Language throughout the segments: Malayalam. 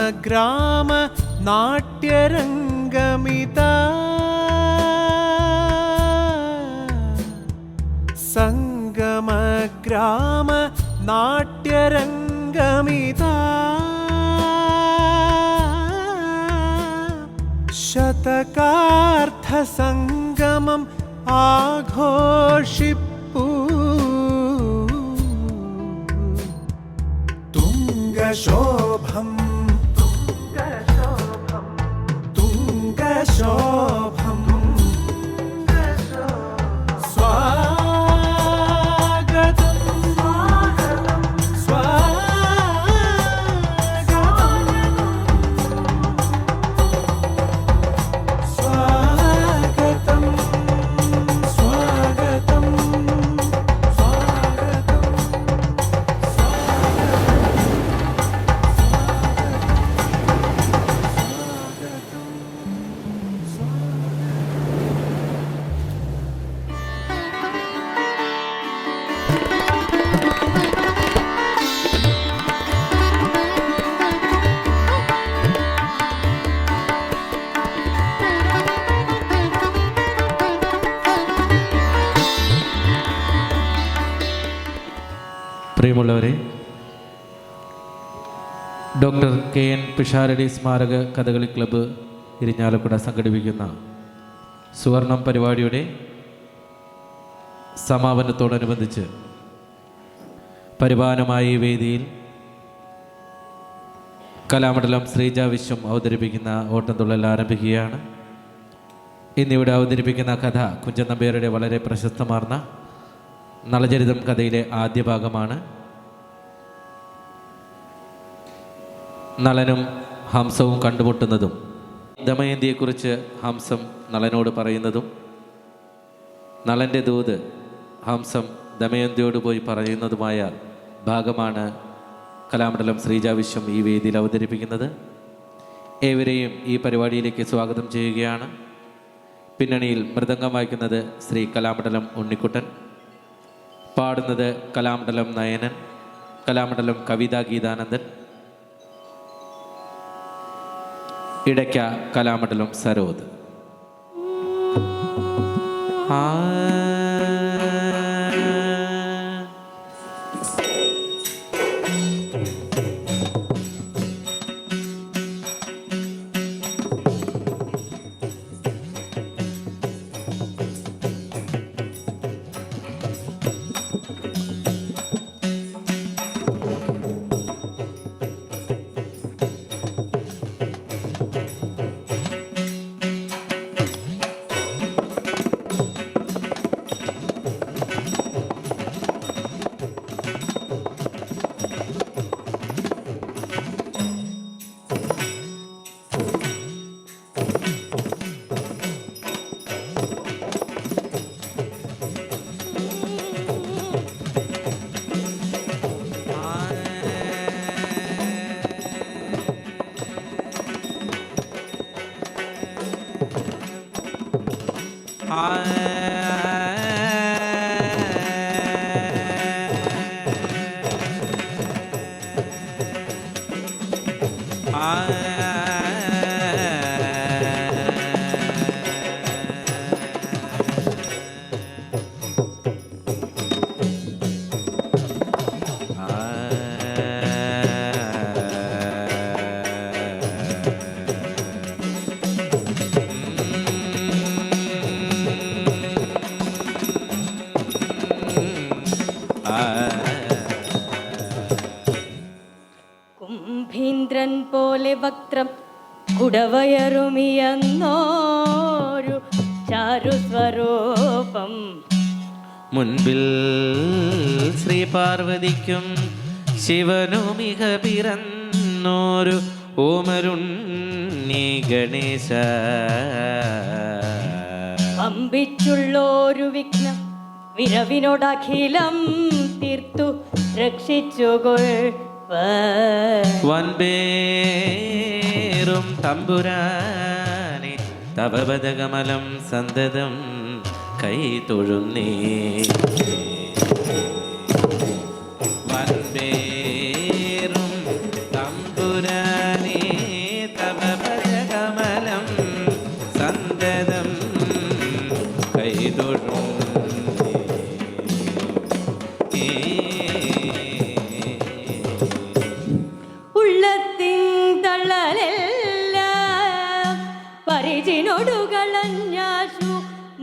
സംഗമഗ്രാമ നാട്യരംഗമിതാ സംഗമഗ്രാമ നാട്യരംഗമിതാ ശതകാർത്ഥ സംഗമം ആഘോഷിപ്പൂ തുംഗശോഭം തുംഗശോഭം സ്വാഗതം സ്വാഗതം സ്വാഗതം പ്രിയമുള്ളവരെ, ഡോക്ടർ കെ.എൻ. പിഷാരടി സ്മാരക കഥകളി ക്ലബ്ബ് ഇരിഞ്ഞാലക്കുട സംഘടിപ്പിക്കുന്ന സുവർണം പരിപാടിയുടെ സമാപനത്തോടനുബന്ധിച്ച് പരിപാലനമായ ഈ വേദിയിൽ കലാമണ്ഡലം ശ്രീജ വിശ്വം അവതരിപ്പിക്കുന്ന ഓട്ടംതുള്ളൽ ആരംഭിക്കുകയാണ്. ഇന്നിവിടെ അവതരിപ്പിക്കുന്ന കഥ കുഞ്ചൻ നമ്പ്യാരുടെ വളരെ പ്രശസ്തമാർന്ന നളചരിതം കഥയിലെ ആദ്യ ഭാഗമാണ്. നളനും ഹംസവും കണ്ടുമുട്ടുന്നതും ദമയന്തിയെക്കുറിച്ച് ഹംസം നളനോട് പറയുന്നതും നളൻ്റെ ദൂത് ഹംസം ദമയന്തിയോട് പോയി പറയുന്നതുമായ ഭാഗമാണ് കലാമണ്ഡലം ശ്രീജ വിശ്വം ഈ വേദിയിൽ അവതരിപ്പിക്കുന്നത്. ഏവരെയും ഈ പരിപാടിയിലേക്ക് സ്വാഗതം ചെയ്യുകയാണ്. പിന്നണിയിൽ മൃദംഗം വായിക്കുന്നത് ശ്രീ കലാമണ്ഡലം ഉണ്ണിക്കുട്ടൻ, പാടുന്നത് കലാമണ്ഡലം നയനൻ, കലാമണ്ഡലം കവിതാ ഗീതാനന്ദൻ, ഇടയ്ക്ക കലാമണ്ഡലം സരോദ്. കുംഭീന്ദ്രൻ പോലെ വക്രം കുടവയറുമിയെന്നോരു ചാരുസ്വരൂപം മുൻപിൽ ശ്രീ പാർവതിക്കും ശിവനുമിക പിറന്നോരു ഓമരുണ്ണി ഗണേശ പമ്പിച്ചുള്ളോരു വിഘ്നം വിരവിനോടഖിലം തീർത്തു രക്ഷിച്ചുകൊൾ വൻപേറും തമ്പുരാനെ തവപദകമലം സന്തതം കൈ തൊഴുന്നേ. വൻപേറും തമ്പുരാനെ ഉള്ളത്തിൻ തള്ളലെല്ലാം പരിചിനൊടുകളഞ്ഞാശു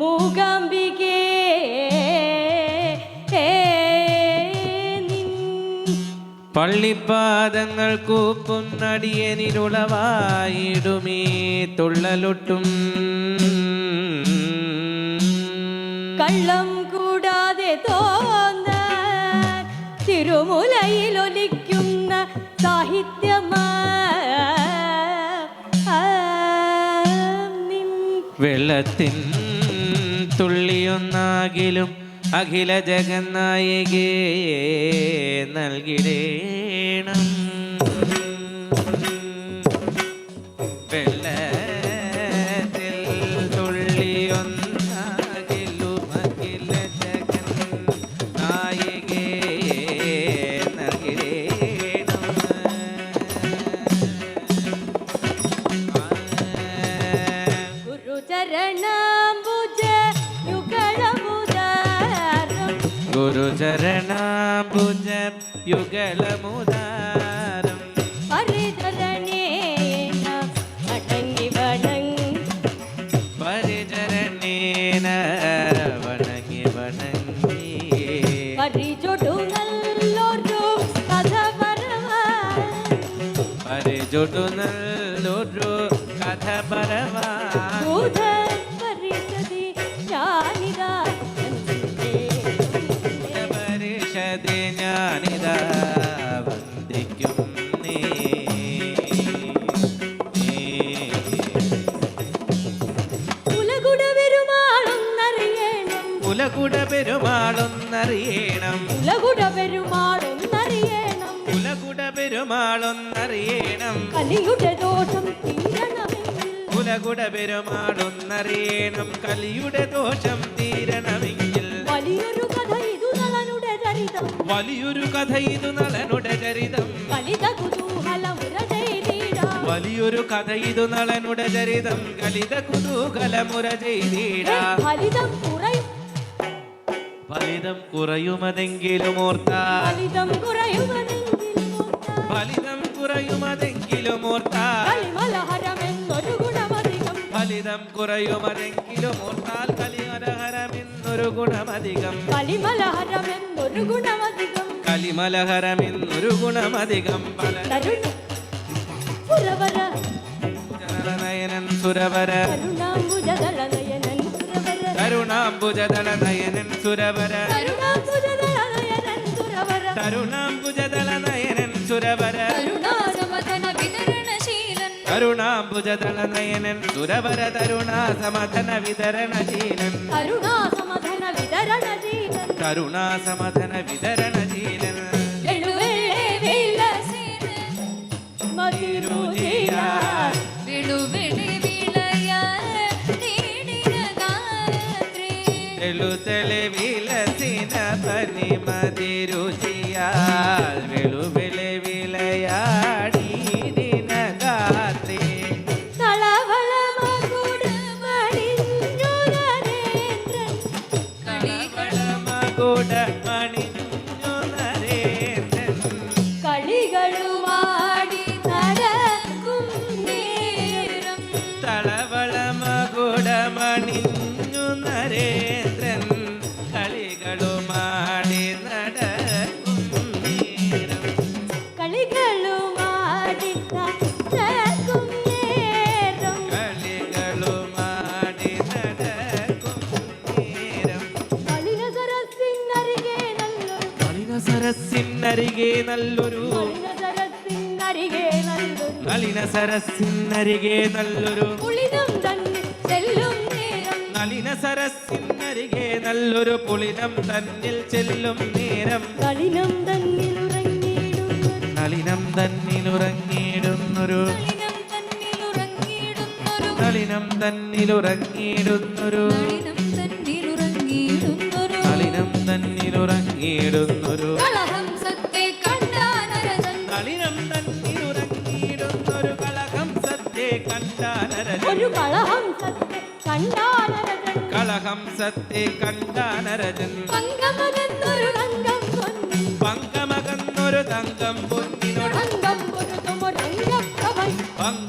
മൂകാംബികേ പള്ളിപ്പാദങ്ങൾ കൂപ്പുന്നടിയനിലുളവായിടുമേ തുള്ളലൊട്ടും കള്ളം കൂടാതെ തോന്നാൻ തിരുമുലയിലൊലിക്കുന്ന സാഹിത്യമാ വെള്ളത്തിൻ തുള്ളിയൊന്നാകിലും അഖില ജഗന്നായകേ നൽകിടേണം വെള്ളത്തിൽ തുള്ളിയൊന്നാകിലും അഖില ജഗന്നായകേ നൽകിടേണം ഗുരുചരണാംബുജ ഗുരുചരണാംബുജ യുഗളമുദാരം പരിചരണേന വണങ്ങി വണങ്ങി പരിചരണേന വണങ്ങി വണങ്ങി പരിചൊടു നല്ലൊരു കഥ പറവാൻ പരിചൊടു നല്ലൊരു കഥ പറവാൻ ബുധൻ പരിഷതി ഞാനിതാ പരിഷതി ഞാനിതാ വന്ദിക്കുന്നേ ഉലകുട പെരുമാളൊന്നറിയണം ഉലകുട പെരുമാളൊന്നറിയണം ഉലകുട പെരുമാളൊന്നറിയണം ഉലകുട പെരുമാളൊന്നറിയണം കലിയുടെ ദോഷം തീരണമെങ്കിൽ ഉലകുട പെരുമാളൊന്നറിയണം കലിയുടെ ദോഷം തീരണമെങ്കിൽ വലിയൊരു കഥ ഇതു നളനുടെ ചരിതം വലിയൊരു കഥ ഇത് നളനുടെ ചരിതം കലിത കുതൂഹലമുര ചെയ്തിടാം വലിയൊരു കഥ ഇത് നളനുടെ ചരിതം കലിത കുതൂഹലമുര ചെയ്തിടാ ഫലിതം കുറയും ഫലിതം കുറയുമതെങ്കിലും ഓർത്താൽ ഫലിതം കുറയുമെന്നെങ്കിലും ഫലിതം കുറയുമതെങ്കിലും ഓർത്താൽ കളിമലഹരമെന്നൊരു ഗുണമധികം ഫലിതം കുറയുമതെങ്കിലും ഓർത്താൽ കലിമലഹരമെന്നൊരു ഗുണമധികം കളിമലഹരമെന്നൊരു ഗുണമധികം കലിമലഹരമെന്നൊരു ഗുണമധികം തരുണ പുരവര നയനൻ സുരവര കരുണാംബുജദളനയനൻ സുരവര കരുണാംബുജദളനയനൻ സുരവര കരുണാംബുജദളനയനൻ സുരവര കരുണാംബുജദളനയനൻ സുരവര കരുണാസമതന വിതരണശീലൻ കരുണാംബുജദളനയനൻ സുരവര കരുണാസമധന വിതരണശീലൻ കരുണാസമധന വിതരണശീലൻ കരുണാസമധന വിതരണശീലൻ വെള്ളുവെള്ളേ വിലസിന് മതിരുചിയാ തെളുതെളി വിലസിന പനി മതിരുചിയാൽ വെളുവിളി വിളയാടി ദിനഗാത്രി കളവളമകുട മണിഞ്ഞു നരേന്ദ്രൻ കളികളുമാടി നടക്കും നേരം തളവളമകുട മണിഞ്ഞു നരേന്ദ്രൻ കളികളുമാടി നടക്കും നേരം കളികളുമാടി നടക്കും നേരം കളികളുമാടി നടക്കും നേരം മലിനസരസിനരികെ നല്ലൊരു മലിനസരസിനരികെ നല്ലൊരു മലിനസരസിനരികെ നല്ലൊരു മലിനസരസിനരികെ നല്ലൊരു പുളിനം തന്നെ ചെല്ലും നേരം മലിനസരസിനരികെ നല്ലൊരു പുളിനം തന്നിൽ ചെല്ലും നേരം കളിനം തന്നിലുറങ്ങിയിടുന്നൊരു നളിനം തന്നിലുറങ്ങിയിടുന്നൊരു നളിനം തന്നിലുറങ്ങിയിടുന്നൊരു നളിനം തന്നിലുറങ്ങിയിടുന്നൊരു കളഹംസത്തെ കണ്ടാനരസൻ നളിനം തന്നിലുറങ്ങിയിടുന്നൊരു കളഹംസത്തെ കണ്ടാനരജൻ ഒരു കളഹംസത്തെ കണ്ടാനരസൻ കളഹംസത്തെ കണ്ടാനരജൻ പങ്കമകന്നൊരു രംഗം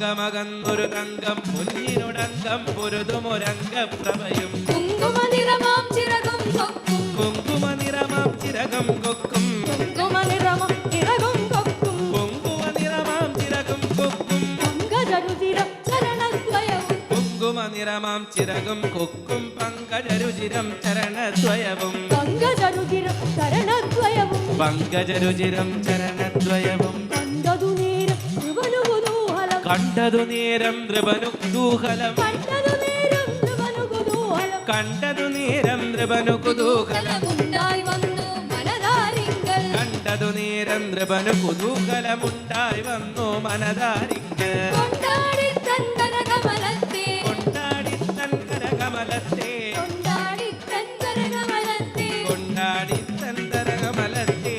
അങ്കമകന്നൊരു തങ്കം മുന്നിനുടങ്കം പൊരുതുമൊരംഗപ്രഭയും കുങ്കുമ നിറമാം ചിറകും കൊക്കും കുങ്കുമ നിറമാം ചിരകം കൊക്കും കുങ്കുമ നിറമാം ചിറകും കൊക്കും കുങ്കുമ നിറമാം ചിരകം കൊക്കും പങ്കജരുചിരം ചരണദ്വയവും കുങ്കുമ നിറമാം ചിരകം കൊക്കും പങ്കജരുചിരം ചരണദ്വയവും പങ്കജരുചിരം ചരണദ്വയവും പങ്കജരുചിരം ചരണദ്വയവും കണ്ടതു നേരം ത്രിവനു കുതൂഹലം കണ്ടതു നേരം നൃപനു കുതൂഹലം കണ്ടതു നേരം ത്രിവനു കുതൂഹലം കണ്ടതു നേരം നൃപനു കുതൂഹലം ഉണ്ടായി വന്നു മനതാരിങ്കൽ കണ്ടതു നേരം നൃപനു കുതൂഹലമുണ്ടായി വന്നു മനതാരിക്ക് കൊണ്ടാടി തന്തന കമലത്തെ കൊണ്ടാടി തൻകര കമലത്തെ കൊണ്ടാടി തന്തന കമലത്തെ കൊണ്ടാടി തൻകര കമലത്തെ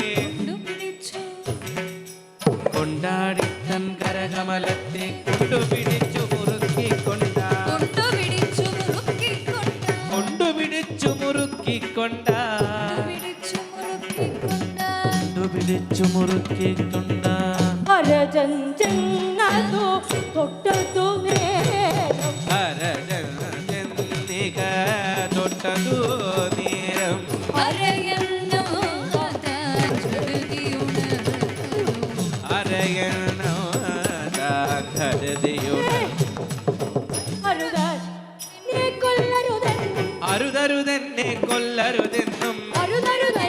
പിടിച്ചു കൊണ്ടാടി തൻകര കമലത്തെ കൊണ്ടുപിടിച്ചു മുറുക്കിക്കൊണ്ട കൊണ്ടുപിടിച്ചു മുറുക്കിക്കൊണ്ട കൊണ്ടുപിടിച്ചു മുറുക്കിക്കൊണ്ട പിടിച്ചു മുറുക്കിക്കൊണ്ട കൊണ്ടുപിടിച്ചു മുറുക്കിക്കൊണ്ട അരജൻ ചെന്നതു തൊട്ടതു നേരം ഹരജനിക തൊട്ടതു നേരം അരയന്നോ അരയണോ ധരതിയുടെ അരുതന്നെ കൊല്ലരുതെന്നും അരുതരുതെന്നെ കൊല്ലരുതെന്നും അരുതരുതെന്നെ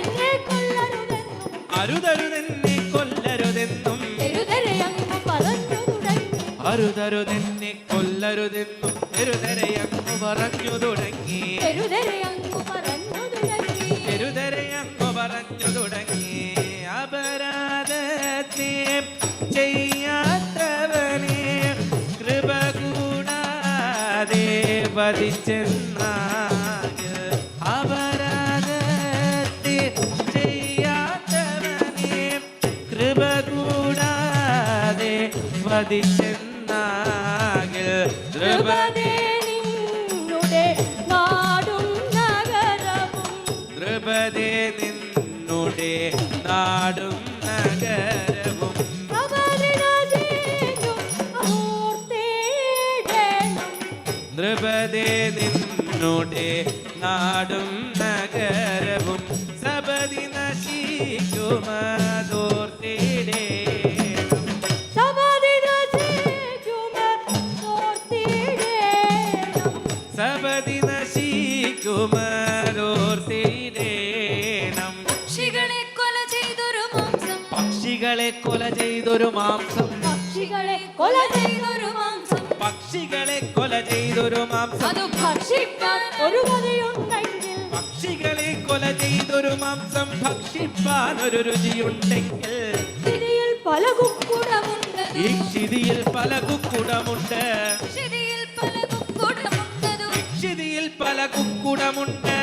കൊല്ലരുതെന്നും അരുതരുതെന്നെ കൊല്ലരുതെന്നും എരുതരയങ്ങു പറഞ്ഞു തുടങ്ങി അരുതരുതെന്നെ കൊല്ലരുതെന്നും എരുതരയങ്ങു പറഞ്ഞു തുടങ്ങി എരുതരയങ്ങു പറഞ്ഞു തുടങ്ങി എരുതരയങ്ങു പറഞ്ഞു തുടങ്ങി അപരാധത്തെ ചെയ്യാത്തവനെ കൃപ കൂടാതെ വധിച്ചെന്നാകെ അപരാധത്തെ ചെയ്യാത്തവനെ കൃപ കൂടാതെ വധിച്ചെന്നാകെ കൃപതേ നിന്നുടെ നാടും നഗരവും ദ്രുപദേ നിന്നുടെ നാടും നഗരവും പ്രഭദിനജീനും അമൂർത്തേടേണം ദ്രുപദേ നിന്നുടെ നാടും നഗരവും സബതി നശിക്കുമതോർത്തിടേണം സബതി നശിക്കുമതോർത്തിടേണം പക്ഷികളെ കൊല ചെയ്തൊരു മാംസം പക്ഷികളെ കൊല ചെയ്തൊരു മാംസം പക്ഷികളെ കൊല ചെയ്തൊരു മാംസം പക്ഷികളെ കൊല ചെയ്തൊരു മാംസം അത് ഭക്ഷിക്കാൻ ഒരു കഥയുണ്ടെങ്കിൽ പക്ഷികളെ കൊല ചെയ്തൊരു മാംസം ഭക്ഷിപ്പാൻ ഒരു രുചിയുണ്ടെങ്കിൽ സ്ഥിതിയിൽ പല കുക്കുടമുണ്ട് ഈ ക്ഷിതിയിൽ പല കുക്കുടമുണ്ട് സ്ഥിതിയിൽ പല കുക്കുടമുണ്ടതു ക്ഷിതിയിൽ പല കുക്കുടമുണ്ട്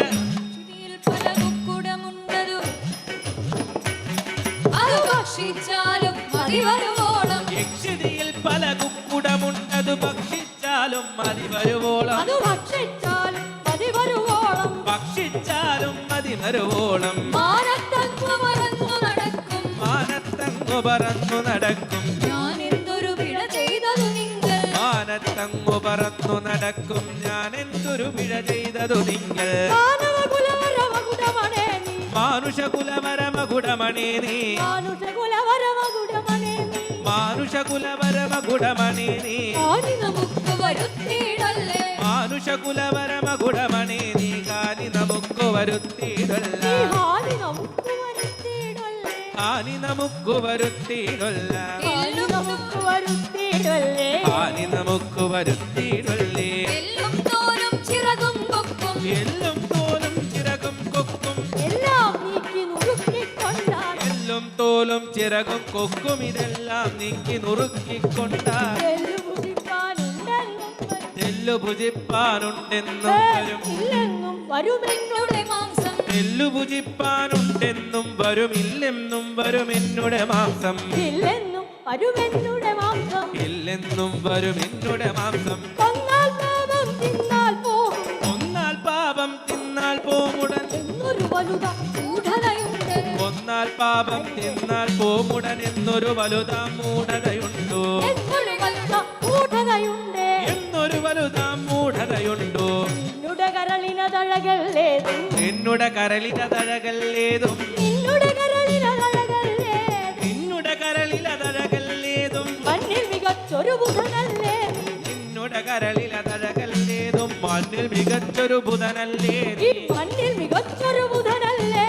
സ്ഥിതിയിൽ പല കുക്കുടമുണ്ടതു അത് ഭക്ഷിച്ചാലും മതി വരുവോളം യക്ഷിതിയിൽ പല കുക്കുടമുണ്ടത് ഭക്ഷിച്ചാലും മതി വരുവോളം അത് ഭക്ഷിച്ചാലും മതി വരുവോളം ഭക്ഷിച്ചാലും മതി വരുവോളം മാനത്തങ്ങു മറന്നു നടക്കും മാനത്തങ്ങു പറന്നു നടക്കും ഞാൻ എന്തൊരു പിഴ ചെയ്തതു നിങ്ങൾ മാനത്തങ്ങു പറന്നു നടക്കും ഞാൻ എന്തൊരു പിഴ ചെയ്തതു നിങ്ങൾ മാനവകുലവരമകുടമണേ നീ മാനുഷകുലവരമകുടമണി നീ മാനുഷകുലവരമകുടമണേ നീ മാനുഷകുലവരമകുടമണി നീ ആനി നമുക്ക് വരുത്തിയിടല്ലേ മാനുഷകുലവരമകുടമണി നീ കാനി നമുക്ക് വരുത്തിയിടല്ല ഈ ഹാനി നമുക്ക് വരുത്തിയിടല്ലേ ഹാനി നമുക്ക് വരുത്തിയിടല്ല എല്ലും നമുക്ക് വരുത്തിയിടല്ലേ ഹാനി നമുക്ക് വരുത്തിയിടല്ലേ എല്ലും തോലും ചിറകും കൊക്കും എല്ലും തോലും ചിറകും കൊക്കും എല്ലാം നീക്കി നുറുക്കിക്കൊണ്ടാണ് എല്ലും തോലും ചിറകും കൊക്കും ഇതെല്ലാം നീക്കി നുറുക്കിക്കൊണ്ടാൽ തെല്ലു ഭുജിപ്പാനുണ്ടെന്നും വരും ഇല്ലെന്നും വരുമെന്നുടെ മാംസം തെല്ലു ഭുജിപ്പാനുണ്ടെന്നും വരുമില്ലെന്നും വരും എന്നുടെ മാംസം ഇല്ലെന്നും വരുമെന്നുടെ മാംസം ഇല്ലെന്നും വരും എന്നുടെ മാംസം കൊന്നാൽ പാപം തിന്നാൽ പോകും ഒന്നാൽ പാപം തിന്നാൽ പോമുടൻ എന്നൊരു വലുത മൂഢതയുണ്ട് ഒന്നാൽ പാപം തിന്നാൽ പോമുടൻ എന്നൊരു വലുതാം മൂഢതയുണ്ടോ എന്നൊരു വലുത മൂഢതയുണ്ട് മൂഢതയുണ്ട് എന്നൊരു വലുതാം മൂഢതയുണ്ടോ നിന്നുടെ കരളിനതഴകല്ലേതും എന്നുടെ കരളിലതഴകല്ലേതും നിന്നുടെ കരളിനതഴകല്ലേതും നിന്നുടെ കരളിലതഴകല്ലേതും മണ്ണിൽ മികച്ചൊരു ബുധനല്ലേ നിന്നുടെ കരളിലതഴകല്ലേതും മണ്ണിൽ മികച്ചൊരു ബുധനല്ലേ ഈ മണ്ണിൽ മികച്ചൊരു ബുധനല്ലേ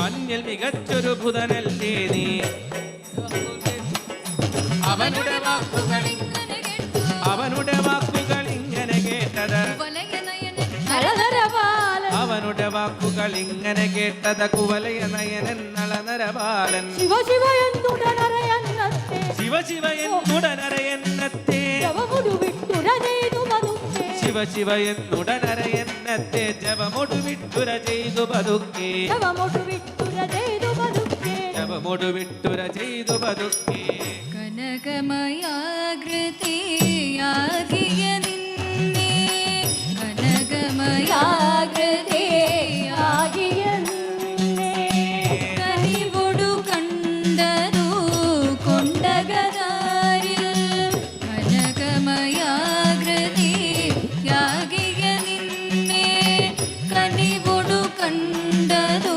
മണ്ണിൽ മികച്ചൊരു ബുധനല്ലേ നീ അവനുടെ വാക്കുകൾ അവനുടെ വാക്കുകൾ ഇങ്ങനെ കേട്ടത് നളനരപാലൻ അവനുടെ വാക്കുകൾ ഇങ്ങനെ കേട്ടത് കുവലയ നയനൻ നളനരപാലൻ ശിവ ശിവ എന്നുടനറയന്നത്തെ ശിവ ശിവ എന്നുടനരയന്നത്തെ ശവമുടു വിട്ടുര ചെയ്തു പതുക്കെ ശിവ ശിവ എന്നുടനരയന്നത്തെ ജവമൊടു വിട്ടുര ചെയ്തു പതുക്കെ ശവമുടു വിട്ടുര ചെയ്തു പതുക്കെ ജവമൊടു വിട്ടുര ചെയ്തു പതുക്കെ കനകമയാകൃതിയാകിയ നിന്നെ കനകമയാകൃതിയാകിയ കനിവൊടു കണ്ടതു കൊണ്ടകതാരിൽ കനകമയാകൃതിയാകിയ നിന്നെ കനിവൊടു കണ്ടതു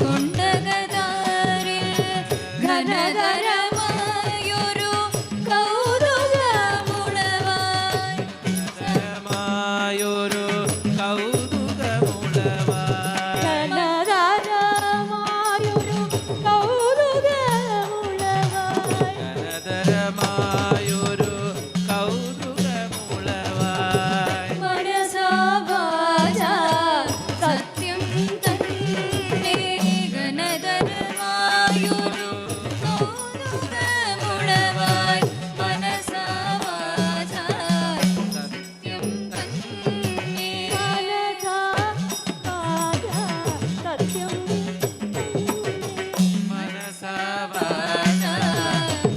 കൊണ്ടകതാരിൽ ഘനതരമായൊരു കൗതുകമുളവായി മായൊരു കൗതുകമുളവായി ഘനതരമായൊരു കൗതുകമുളവായി ഘനതരമായൊരു കൗതുകമുളവായി മനസാവാച സത്യം തന്നെ ഘനതരമായൊരു കൗതുകമുളവായി മനസാവാച സത്യം തന്നെ സത്യം മനസാവാച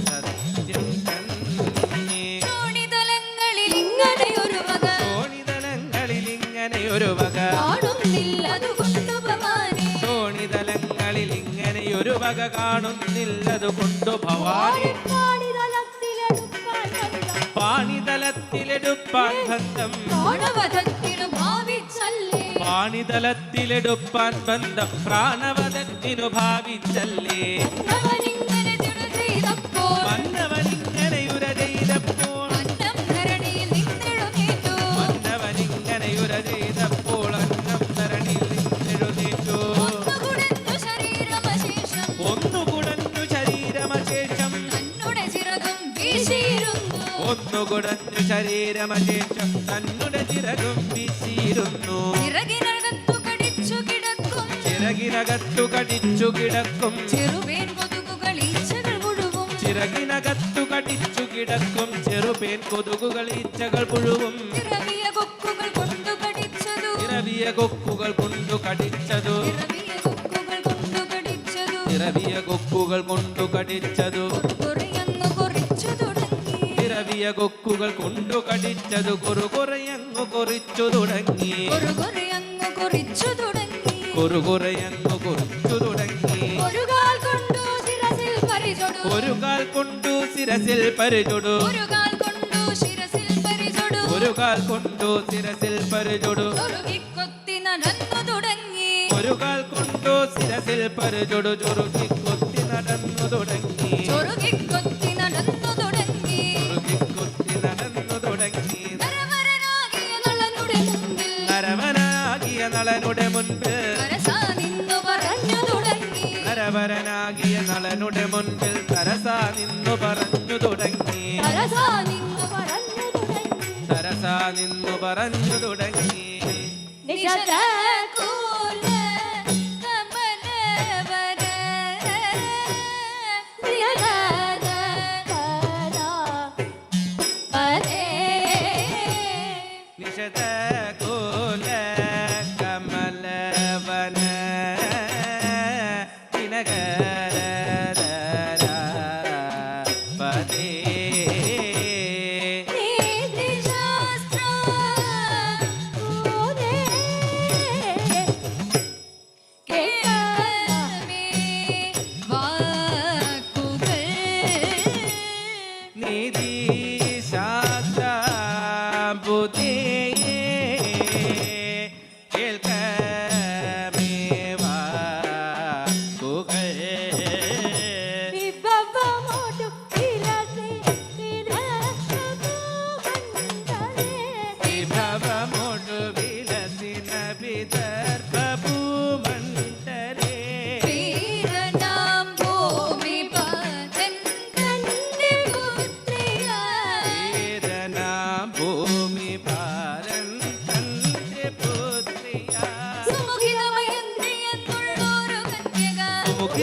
സത്യം തന്നെ തോണിതലങ്ങളിൽ ഇങ്ങനെയൊരു വക തോണിതലങ്ങളിൽ ഇങ്ങനെയൊരു വക കാണുന്നില്ലതുകൊണ്ടുപമാനെ തോണിതലങ്ങളിൽ ഇങ്ങനെയൊരു വക കാണുന്നില്ലതു കൊണ്ടു ഭവാനി പാണിതലത്തിലെടുപ്പാൻ ബന്ധം പ്രാണവധത്തിനു ഭാവിച്ചല്ലേ പാണിതലത്തിലെടുപ്പാൻ ബന്ധം പ്രാണവദത്തിനു ഭാവിച്ചല്ലേ അവനിങ്ങനെ തിരു ചെയ്തപ്പോൾ മന്നവനിങ്ങനെയുര ചെയ്തപ്പോൾ അന്നം ധരണിയിൽ നിന്നെഴുന്നേറ്റു മന്നവനിങ്ങനെയുര ചെയ്തപ്പോൾ അന്നം ധരണിയിൽ നിന്നെഴുന്നേറ്റു ഒന്നുകുടഞ്ഞു ശരീരമശേഷം ഒന്നുകുടഞ്ഞു ശരീരമശേഷം തന്നുടെ ചിറകും വീശിയിരുന്നു ഒന്നുകുടഞ്ഞു ശരീരമശേഷം തന്നുടെ ചിറകും വീശിയിരുന്നു ചിറകിനകത്തു കടിച്ചു കിടക്കും ചിറകിനകത്തു കടിച്ചു കിടക്കും ചെറുപേൻ കൊതുകുകൾ ഈച്ചകൾ മുഴുവും ചിറകിനകത്തു കടിച്ചു കിടക്കും ചെറുപേൻ കൊതുകുകൾ ഈച്ചകൾ പുഴുവും ഇറവിയ കൊക്കുകൾ കൊണ്ടു കടിച്ചതു ഇറവിയ കൊക്കുകൾ കൊണ്ടു കടിച്ചതു ഇറവിയ കൊക്കുകൾ കൊണ്ടു കടിച്ചതു ഇറവിയ കൊക്കുകൾ കൊണ്ടു കടിച്ചതു കുറയങ്ങു കൊറിച്ചു തുടങ്ങി ഇറവിയ കൊക്കുകൾ കൊണ്ടു കടിച്ചതു കുറുകുറയങ്ങു കൊറിച്ചു തുടങ്ങി കുറയങ്ങു കൊറിച്ചു തുടങ്ങി കുറുകുറയങ്ങു കൊറിച്ചു തുടങ്ങി ഒരു കാൽ കൊണ്ടു ശിരസിൽ പരിചൊടു ഒരു കാൽ കൊണ്ടു ശിരസിൽ പരിചൊടു ഒരു കാൽ കൊണ്ടു ശിരസിൽ പരിചൊടു ഒരു കാൽ കൊണ്ടു ശിരസിൽ പരിചൊടു ചൊറുകിക്കൊത്തി നടന്നു തുടങ്ങി ഒരു കാൽ കൊണ്ടു ശിരസിൽ പരിചൊടു ചുരുക്കി കൊത്തി നടന്നു തുടങ്ങി ചൊറുകിക്കൊത്തി നടന്നു തുടങ്ങി ചുരുക്കി നടന്നു തുടങ്ങി നരവരനാകിയ നളനുടെ മുമ്പിൽ നരവനാകിയ നളനുടെ മുൻപിൽ വരസാ നിന്നു പറഞ്ഞു തുടങ്ങി നരവരനാകിയ നളനുടെ മുൻപിൽ തരസാ നിന്നു പറഞ്ഞു തുടങ്ങി സരസാ നിന്നു പറഞ്ഞു തുടങ്ങി തരസാ നിന്നു പറഞ്ഞു തുടങ്ങി നിശത കൂല കമലവര പ്രിയനാഥ പരേ നിശത കോല കമലവന പതേ നീതിശാസ്ത്ര കേൾക്കമേ വാക്കുകൾ നിധി ശാസ്ത്ര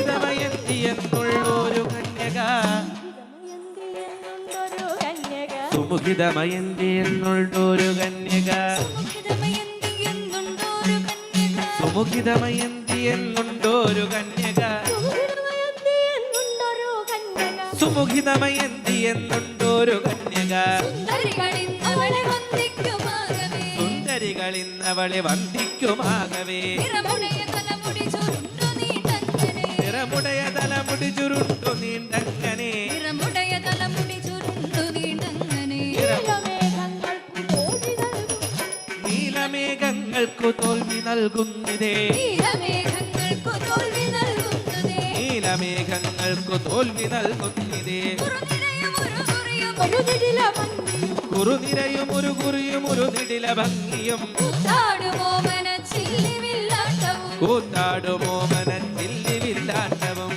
സുമുഖിതമയന്തി എന്നുള്ളൊരു കന്യക സുമുഖിതമയന്തി എന്നുള്ളൊരു കന്യക സുമുഖിതമയന്തി എന്നുണ്ടൊരു കന്യക സുമുഖിതമയന്തി എന്നുണ്ടൊരു കന്യക സുന്ദരികളിന്നവളെ വന്ദിക്കുമാകവേ നിറമുടയ തലമുടി ചുരുണ്ടു നീണ്ടങ്ങനെ നീലമേഘങ്ങൾക്കു തോൽവി നൽകുന്നതേ നീലമേഘങ്ങൾക്കു തോൽവി നൽകുന്നതേ കുറുനിരയും ഒരു കുറിയും ഒരു നിടില ഭംഗിയും കൂത്താടുമോ മനച്ചില്ലിവില്ലാട്ടവും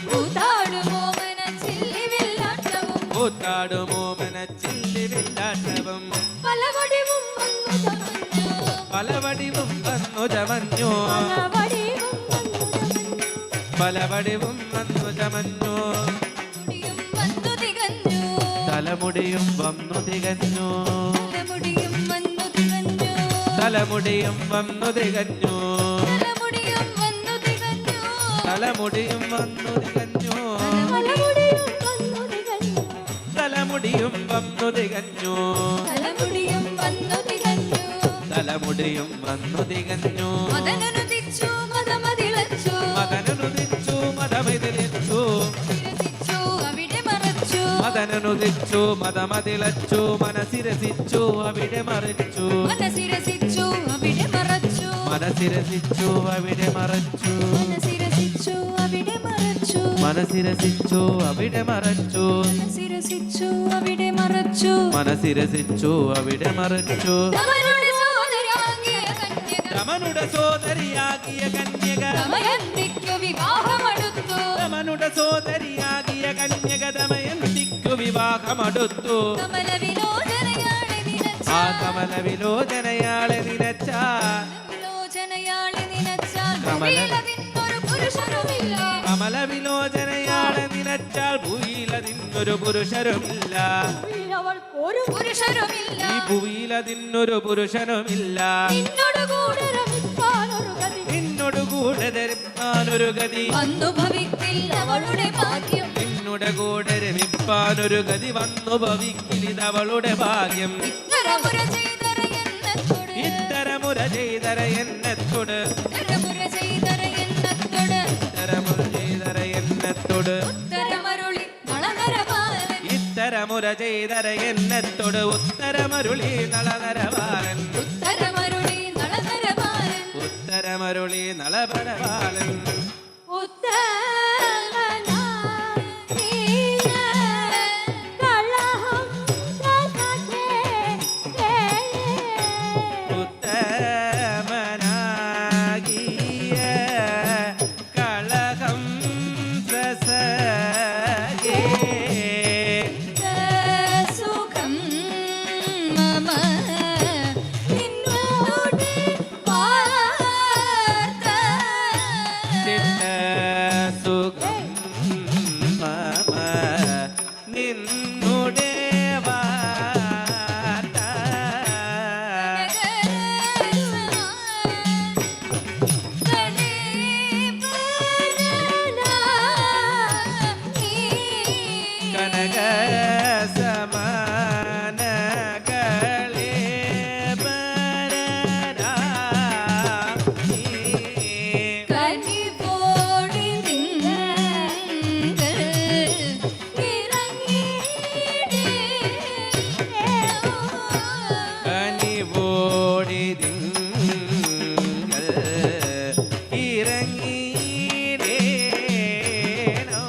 കൂത്താടുമോ മനച്ചില്ലിവില്ലാട്ടവും പലവടിവും വന്നു ചമഞ്ഞു പലവടിവും വന്നു ചമഞ്ഞു തലമുടിയും വന്നു തികഞ്ഞു തലമുടിയും വന്നു തികഞ്ഞു തലമുടിയും വന്നു തികഞ്ഞു തലമുടിയും വന്നു തികഞ്ഞു തലമുടിയും വന്നു തികഞ്ഞു മദനനുദിച്ചു മതമതിളച്ചു മകനുദിച്ചു മതമിതിലിച്ചു അവിടെ മറച്ചു മദനനുദിച്ചു മതമതിളച്ചു മനസ്സിരസിച്ചു അവിടെ മറിച്ചു മനസ്സിരസിച്ചു അവിടെ മറച്ചു മനസ്സിരസിച്ചു അവിടെ മറച്ചു മനസ്സിരസിച്ചു അവിടെ മറച്ചു മനസ്സിരസിച്ചു അവിടെ മറച്ചു മനസ്സിരസിച്ചു അവിടെ മറച്ചു മനസ്സിരസിച്ചു അവിടെ മറച്ചു ദമനുടെ സോദരിയാകിയ കന്യക ദമനുടെ സോദരിയാകിയ കന്യക ദമയന്തിക്കു വിവാഹമടുത്തു ദമനുടെ സോദരിയാകിയ കന്യക ദമയന്തിക്കു വിവാഹമടുത്തു കമല വിലോചനയാളെ നിനച്ച ആ കമല വിലോചനയാളെ നിനച്ച വിലോചനയാളെ നിനച്ചാൽ കമല- ഭൂമിയിലതിന്നൊരു പുരുഷനുമില്ല കമല വിലോചനയാളെ നിനച്ചാൽ ഭൂയിലതിന്നൊരു പുരുഷരുമില്ല ഒരു പുരുഷനുമില്ല ഈ ഭൂയിലതിന്നൊരു പുരുഷനുമില്ല നിന്നോട് കൂടെ രമിപ്പാനൊരു ഗതി നിന്നോട് കൂടെ ധരിപ്പാനൊരു ഗതി വന്നു ഭവിക്കില്ല അവളുടെ ഭാഗ്യം നിന്നുടെ കൂടെ രമിപ്പാനൊരു ഗതി വന്നു ഭവിക്കിലിതവളുടെ ഭാഗ്യം ഇത്തരമുര ചെയ്തര എന്നത്തോട് ഇത്തരമുര ചെയ്തര എന്നത്തോട് ഇത്തരമുര ചെയ്തര എന്നത്തോട് ഇത്തരമുര ചെയ്തര എന്നത്തോട് ഉത്തരമരുളി നളനരപാലൻ ഇത്തരമുര ചെയ്തര എന്നത്തോട് ഉത്തരമരുളി നളനരവാലൻ ഉത്തരമരുളി നളനരപാലൻ ഉത്തരമരുളി നളപരവാലൻ ഉത്തമനാകിയ കളകം പ്രസഗേ സുഖം മമ നിന്നോട് വാർത്ത സുഖം മമ നിന്നുടെ വാർത്ത കനക സമാനകളെ പരരാ കനിവോടി തിങ്കൾ ഇറങ്ങിടേണോ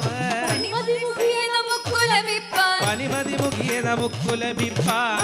പനിമതി മുഖിയെ നമുക്കു ലഭിപ്പാൻ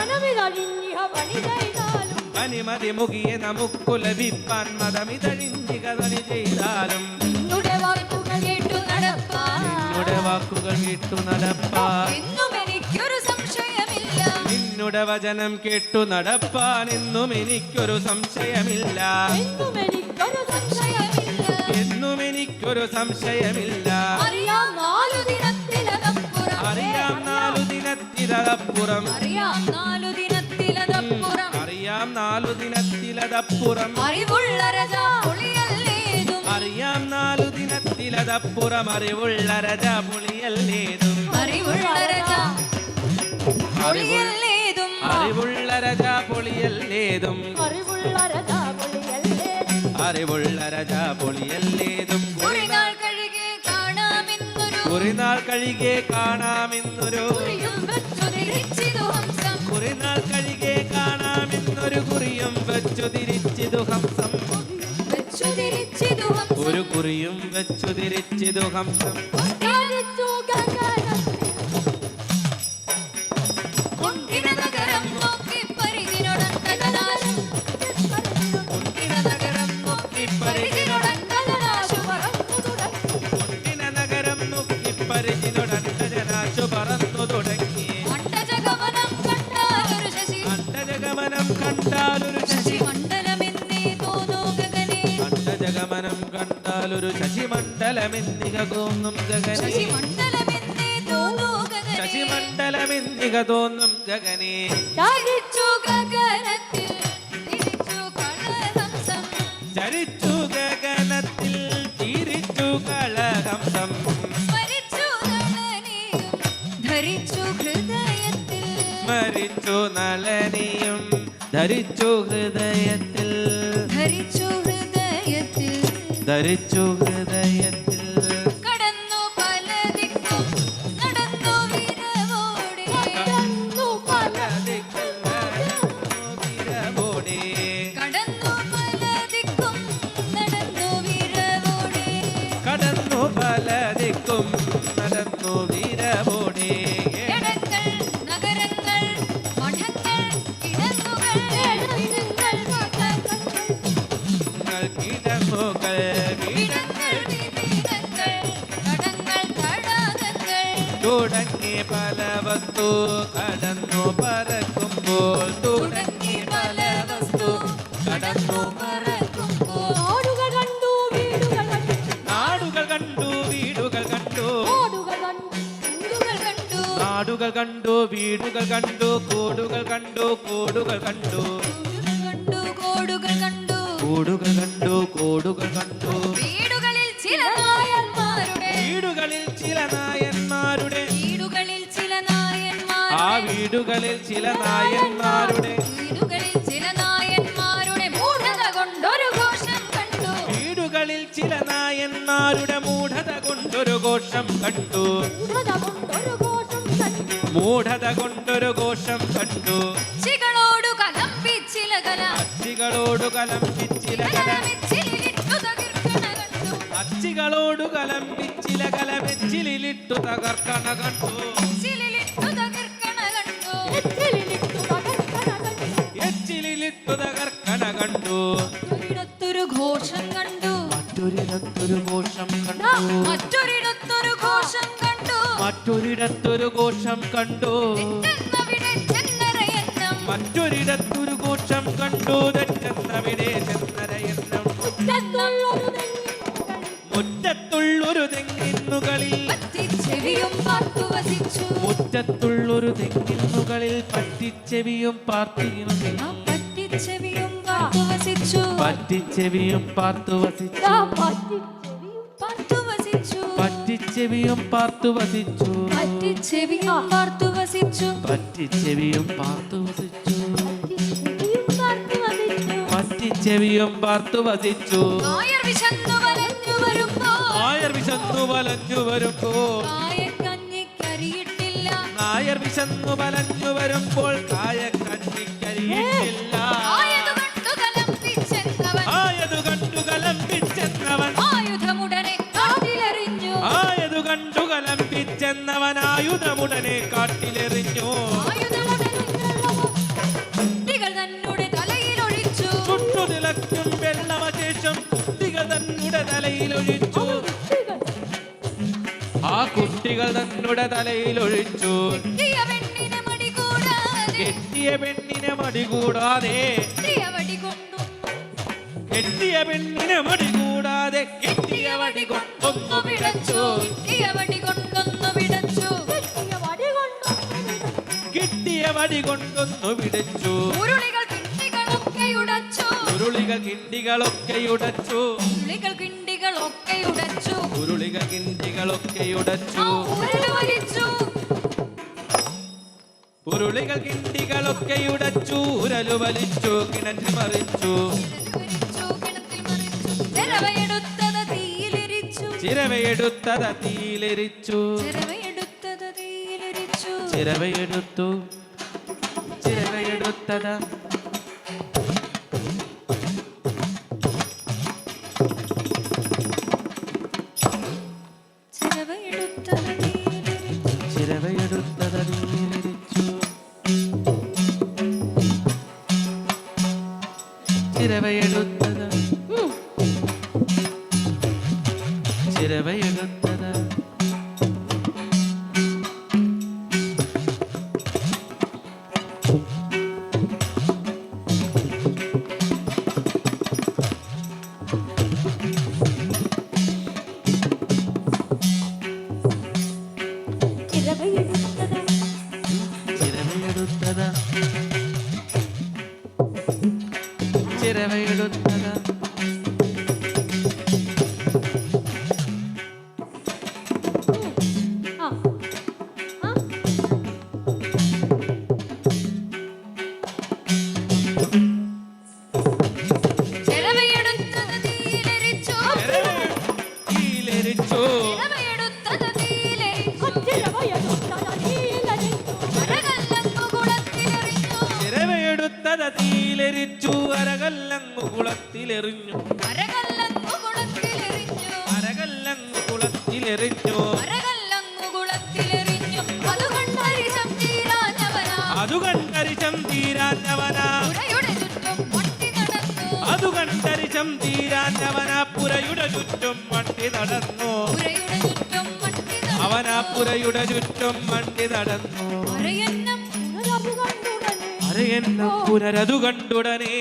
പനിമതി മുഖിയെ നമുക്കു ലഭിപ്പാൻ മതമിതഴിഞ്ഞിക ധ്വനി ചെയ്താലും നിന്നുടെ വാക്കുകൾ കേട്ടു നടപ്പാൻ നിന്നുടെ വാക്കുകൾ കേട്ടു നടപ്പാൻ എന്നും എനിക്കൊരു സംശയമില്ല നിന്നുടെ വചനം കേട്ടു നടപ്പാൻ എന്നും എനിക്കൊരു സംശയമില്ല എന്നും എനിക്കൊരു സംശയമില്ല എന്നും എനിക്കൊരു എനിക്കൊരു സംശയമില്ല. അറിയാം 4 ദിനത്തിലതപ്പുറം അറിയാം 4 ദിനത്തിലതപ്പുറം അറിയാം 4 ദിനത്തിലതപ്പുറം അറിയാം 4 ദിനത്തിലതപ്പുറം അറിവുള്ള രജ പൊളിയല്ലേതും അറിയാം 4 ദിനത്തിലതപ്പുറം അറിവുള്ള രജ പുളിയല്ലേതും അറിവുള്ള രജ പൊളിയല്ലേതും അറിവുള്ള രജ പൊളിയല്ലേതും അറിവുള്ള രജാപൊളിയല്ലേ അറിവുള്ള രജ പൊളിയല്ലേതും കുറിനാൾ കഴുകെ കാണാമെന്നൊരു കുറിനാൾ കഴികെ കാണാമെന്നൊരു കുറിയും വെച്ചു തിരിച്ചിതു ഹംസം കുറിനാൾ കഴികെ കാണാമെന്നൊരു കുറിയും വെച്ചു തിരിച്ചിതു ഹംസം വെച്ചു തിരിച്ചിതു ഹംസം ഒരു കുറിയും വെച്ചു തിരിച്ചിതു ഹംസം കരിച്ചു ഗഗനത്തിൽ കുണ്ടിന നഗരം നോക്കി പരിചിനോടന്തനാശം കുണ്ടിന നഗരം നോക്കി പരിചിനോടന്തനാശു പറന്നു തുടങ്ങി പൊന്നിന നഗരം നോക്കി പരിചിനൊടന്തജനാശു പറന്നു തുടങ്ങി മണ്ഡജഗമനം കണ്ടാലൊരു ശശി അണ്ടജഗമനം കണ്ടാലൊരു ശശി മണ്ഡലമെന്നേ തോന്നൂ ഗഗനേ അണ്ടജഗമനം കണ്ടാലൊരു ശശിമണ്ഡലമെന്നിക തോന്നും ഗഗനെ ശശിമണ്ഡലമെന്നേ തോന്നൂ ഗഗനേ ശശിമണ്ഡലമെന്നിക തോന്നും ഗഗനെ ചരിച്ചു ഗഗനത്തിൽ തിരിച്ചു കളഹംസം ചരിച്ചു ഗഗനത്തിൽ തിരിച്ചു കളഹംസം സ്മരിച്ചു നളനെയും ധരിച്ചു ഹൃദയത്തിൽ സ്മരിച്ചു നളനെയും ധരിച്ചു ഹൃദയത്തിൽ ധരിച്ചു ഹൃദയത്തിൽ ധരിച്ചു ഹൃദയത്തിൽ കടന്നു പല ദിക്കും നടന്നു വിരവോടെ കടന്നു പല വിരവോടെ കടന്നു പല ദിക്കും നടന്നു വിരവോടെ കടന്നു പല ദിക്കും നടന്നു വിരവോടെ ഇടങ്ങൾ നഗരങ്ങൾ മഠങ്ങൾ കിടങ്ങുകൾ കിടങ്ങുകൾ ഇടങ്ങൾ വിപീനങ്ങൾ തടങ്ങൾ തടാകങ്ങൾ തുടങ്ങി പല വസ്തു കടന്നു പറക്കുമ്പോൾ തുടങ്ങി പല വസ്തു കടന്നു പറക്കുമ്പോൾ നാടുകൾ കണ്ടു വീടുകൾ കണ്ടു നാടുകൾ കണ്ടു വീടുകൾ കണ്ടു നാടുകൾ കണ്ടു വീടുകൾ കണ്ടു നാടുകൾ കണ്ടു വീടുകൾ കണ്ടു കൂടുകൾ കണ്ടു കൂടുകൾ കണ്ടു കൂടുകൾ കണ്ടു കൂടുകൾ കണ്ടു വീടുകളിൽ ചില നായന്മാരുടെ വീടുകളിൽ ചില നായന്മാരുടെ വീടുകളിൽ ചില ആ നായന്മാരുടെ വീടുകളിൽ ചില നായന്മാരുടെ വീടുകളിൽ ചില നായന്മാരുടെ മൂഢത കൊണ്ടൊരു ഘോഷം കണ്ടു വീടുകളിൽ ചില നായന്മാരുടെ മൂഢത കൊണ്ടൊരു ഘോഷം കണ്ടു മൂഢത കൊണ്ടൊരു ഘോഷം കണ്ടു മൂഢത കൊണ്ടൊരു ഘോഷം കണ്ടു ചികളോടു കലമ്പിച്ചിലകല അച്ചികളോടു കലംപിച്ചില കലമിച്ചിലിട്ടു തകർക്കണ കണ്ടു അച്ചികളോടു കലംപിച്ചില കലമെച്ചിലിട്ടു തകർക്കണ കണ്ടു ചിലിലിട്ടു തകർക്കണ കണ്ടു എച്ചിലിലിട്ടു തകർക്കണ കണ്ടു എച്ചിലിട്ടു തകർക്കണ കണ്ടു ഒരിടത്തൊരു ഘോഷം കണ്ടു മറ്റൊരിടത്തൊരു ഘോഷം കണ്ടു മറ്റൊരിടത്തൊരു ഘോഷം കണ്ടു മറ്റൊരിടത്തൊരു ഘോഷം കണ്ടു തെറ്റെന്നവിടെ ചെന്നരയെണ്ണം മറ്റൊരിടത്തൊരു ഘോഷം കണ്ടു തെറ്റെന്നവിടെ ചെന്നരയെണ്ണം മുറ്റത്തുള്ളൊരു തെങ്ങിന്നുകളിൽ പറ്റിച്ചെവിയും പാർത്തു വസിച്ചു മുറ്റത്തുള്ളൊരു തെങ്ങിന്നുകളിൽ പറ്റിച്ചെവിയും പാർത്തിരുന്നു ആ പറ്റിച്ചെവിയും പാർത്തു വസിച്ചു പറ്റിച്ചെവിയും പാർത്തു വസിച്ചു പാർത്തു വസിച്ചു പറ്റിച്ചെവിയും പാർത്തു വസിച്ചു പറ്റിച്ചെവിയും പാർത്തു വസിച്ചു പറ്റിച്ചെവിയും പാർത്തു വസിച്ചു പറ്റിച്ചെവിയും പാർത്തു വസിച്ചു നായർ വിശന്നു വലഞ്ഞു വരുമ്പോ നായർ വിശന്നു വലഞ്ഞു വരുമ്പോ കായക്കഞ്ഞിക്കരിയിട്ടില്ല നായർ വിശന്നു വലഞ്ഞു വരുമ്പോൾ കായക്കഞ്ഞിക്കരിയിട്ടില്ല ആയതു കണ്ടു കലമ്പിച്ചെന്നവൻ ആയതു കണ്ടു കലംപിച്ചെന്നവൻ ആയുധമുടനെ കാട്ടിലെറിഞ്ഞു ആയതു കണ്ടു കലംപിച്ചെന്നവൻ ആയുധമുടനെ കാട്ടിലെറിഞ്ഞു കുട്ടികൾ തന്നുടെ തലയിലൊഴിച്ചു ചുട്ടുതിളക്കും വെള്ളമശേഷം കുട്ടികൾ തന്നുടെ തലയിലൊഴിച്ചു ആ കുട്ടികൾ തന്നുടെ തലയിലൊഴിച്ചു കെട്ടിയ പെണ്ണിനെ മടി കൂടാതെ കെട്ടിയ പെണ്ണിനെ മടി കൂടാതെ കെട്ടിയ വടി കൊണ്ടു കെട്ടിയ പെണ്ണിനെ മടി കൂടാതെ കെട്ടിയ കിട്ടിയ വടി കൊണ്ടൊന്നു പിടച്ചു കിട്ടിയ വടി കൊണ്ടൊന്നു പിടച്ചു കിട്ടിയ വടി കൊണ്ടൊന്നു പിടിച്ചു ഉരുളികൾ കിണ്ടികളൊക്കെ ഉടച്ചു ഉരുളികൾ കിണ്ടികളൊക്കെ ഉടച്ചു ഉരുളികൾ കിണ്ടികളൊക്കെ ഉടച്ചു ഉരുളികൾ കിണ്ടികളൊക്കെ ഉടച്ചു ഉരുള് വലിച്ചു ഉരുളികൾ കിണ്ടികളൊക്കെ ഉടച്ചു ഉരലു വലിച്ചു കിണറ്റിൽ മറിച്ചു ചിരവയെടുത്തത് തീയിലെരിച്ചു ചിരവയെടുത്തത് തീയിലെരിച്ചു ചിരവയെടുത്തത് തീയിലെരിച്ചു ചിരവയെടുത്തു ചിരവയെടുത്തത് ചിരവയെടുത്തത് തീയിലെരിച്ചു ചിരവയെടുത്തത് തീയിലെരിച്ചു ചിരവയെടുത്തത് ചിരവയെടുത്തത് ചിരവയെടുത്തത് ചിരവയെടുത്തത് ചിരവയെടുത്തത് ചിരവയെടുത്തത് തീയിലെരിച്ചു തീയിലെരിച്ചു ചിരവയെടുത്തത് തീയിലെരിച്ചു അരകല്ലങ്ങു കുളത്തിലെറിഞ്ഞു ചിരവയെടുത്തത് തീയിലെരിച്ചു അരകല്ലങ്ങു കുളത്തിലെറിഞ്ഞു അരകല്ലങ്ങു കുളത്തിലെറിഞ്ഞു അരകല്ലങ്ങു കുളത്തിലെറിഞ്ഞു അരകല്ലങ്ങു കുളത്തിലെറിഞ്ഞു അതുകൊണ്ടരിശം തീരാഞ്ഞവനാ അതു കണ്ടരിശം തീരാഞ്ഞവനാ പുരയുടെ ചുറ്റും പൊട്ടി നടന്നു അതു കണ്ടരിശം തീരാഞ്ഞവനാ പുരയുടെ ചുറ്റും മണ്ടി നടന്നു പുരയുടെ ചുറ്റും പൊട്ടി നടന്നു അവനാ പുരയുടെ ചുറ്റും മണ്ടി നടന്നു അരയന്നം അരയന്നം പുനരതു കണ്ടുടനെ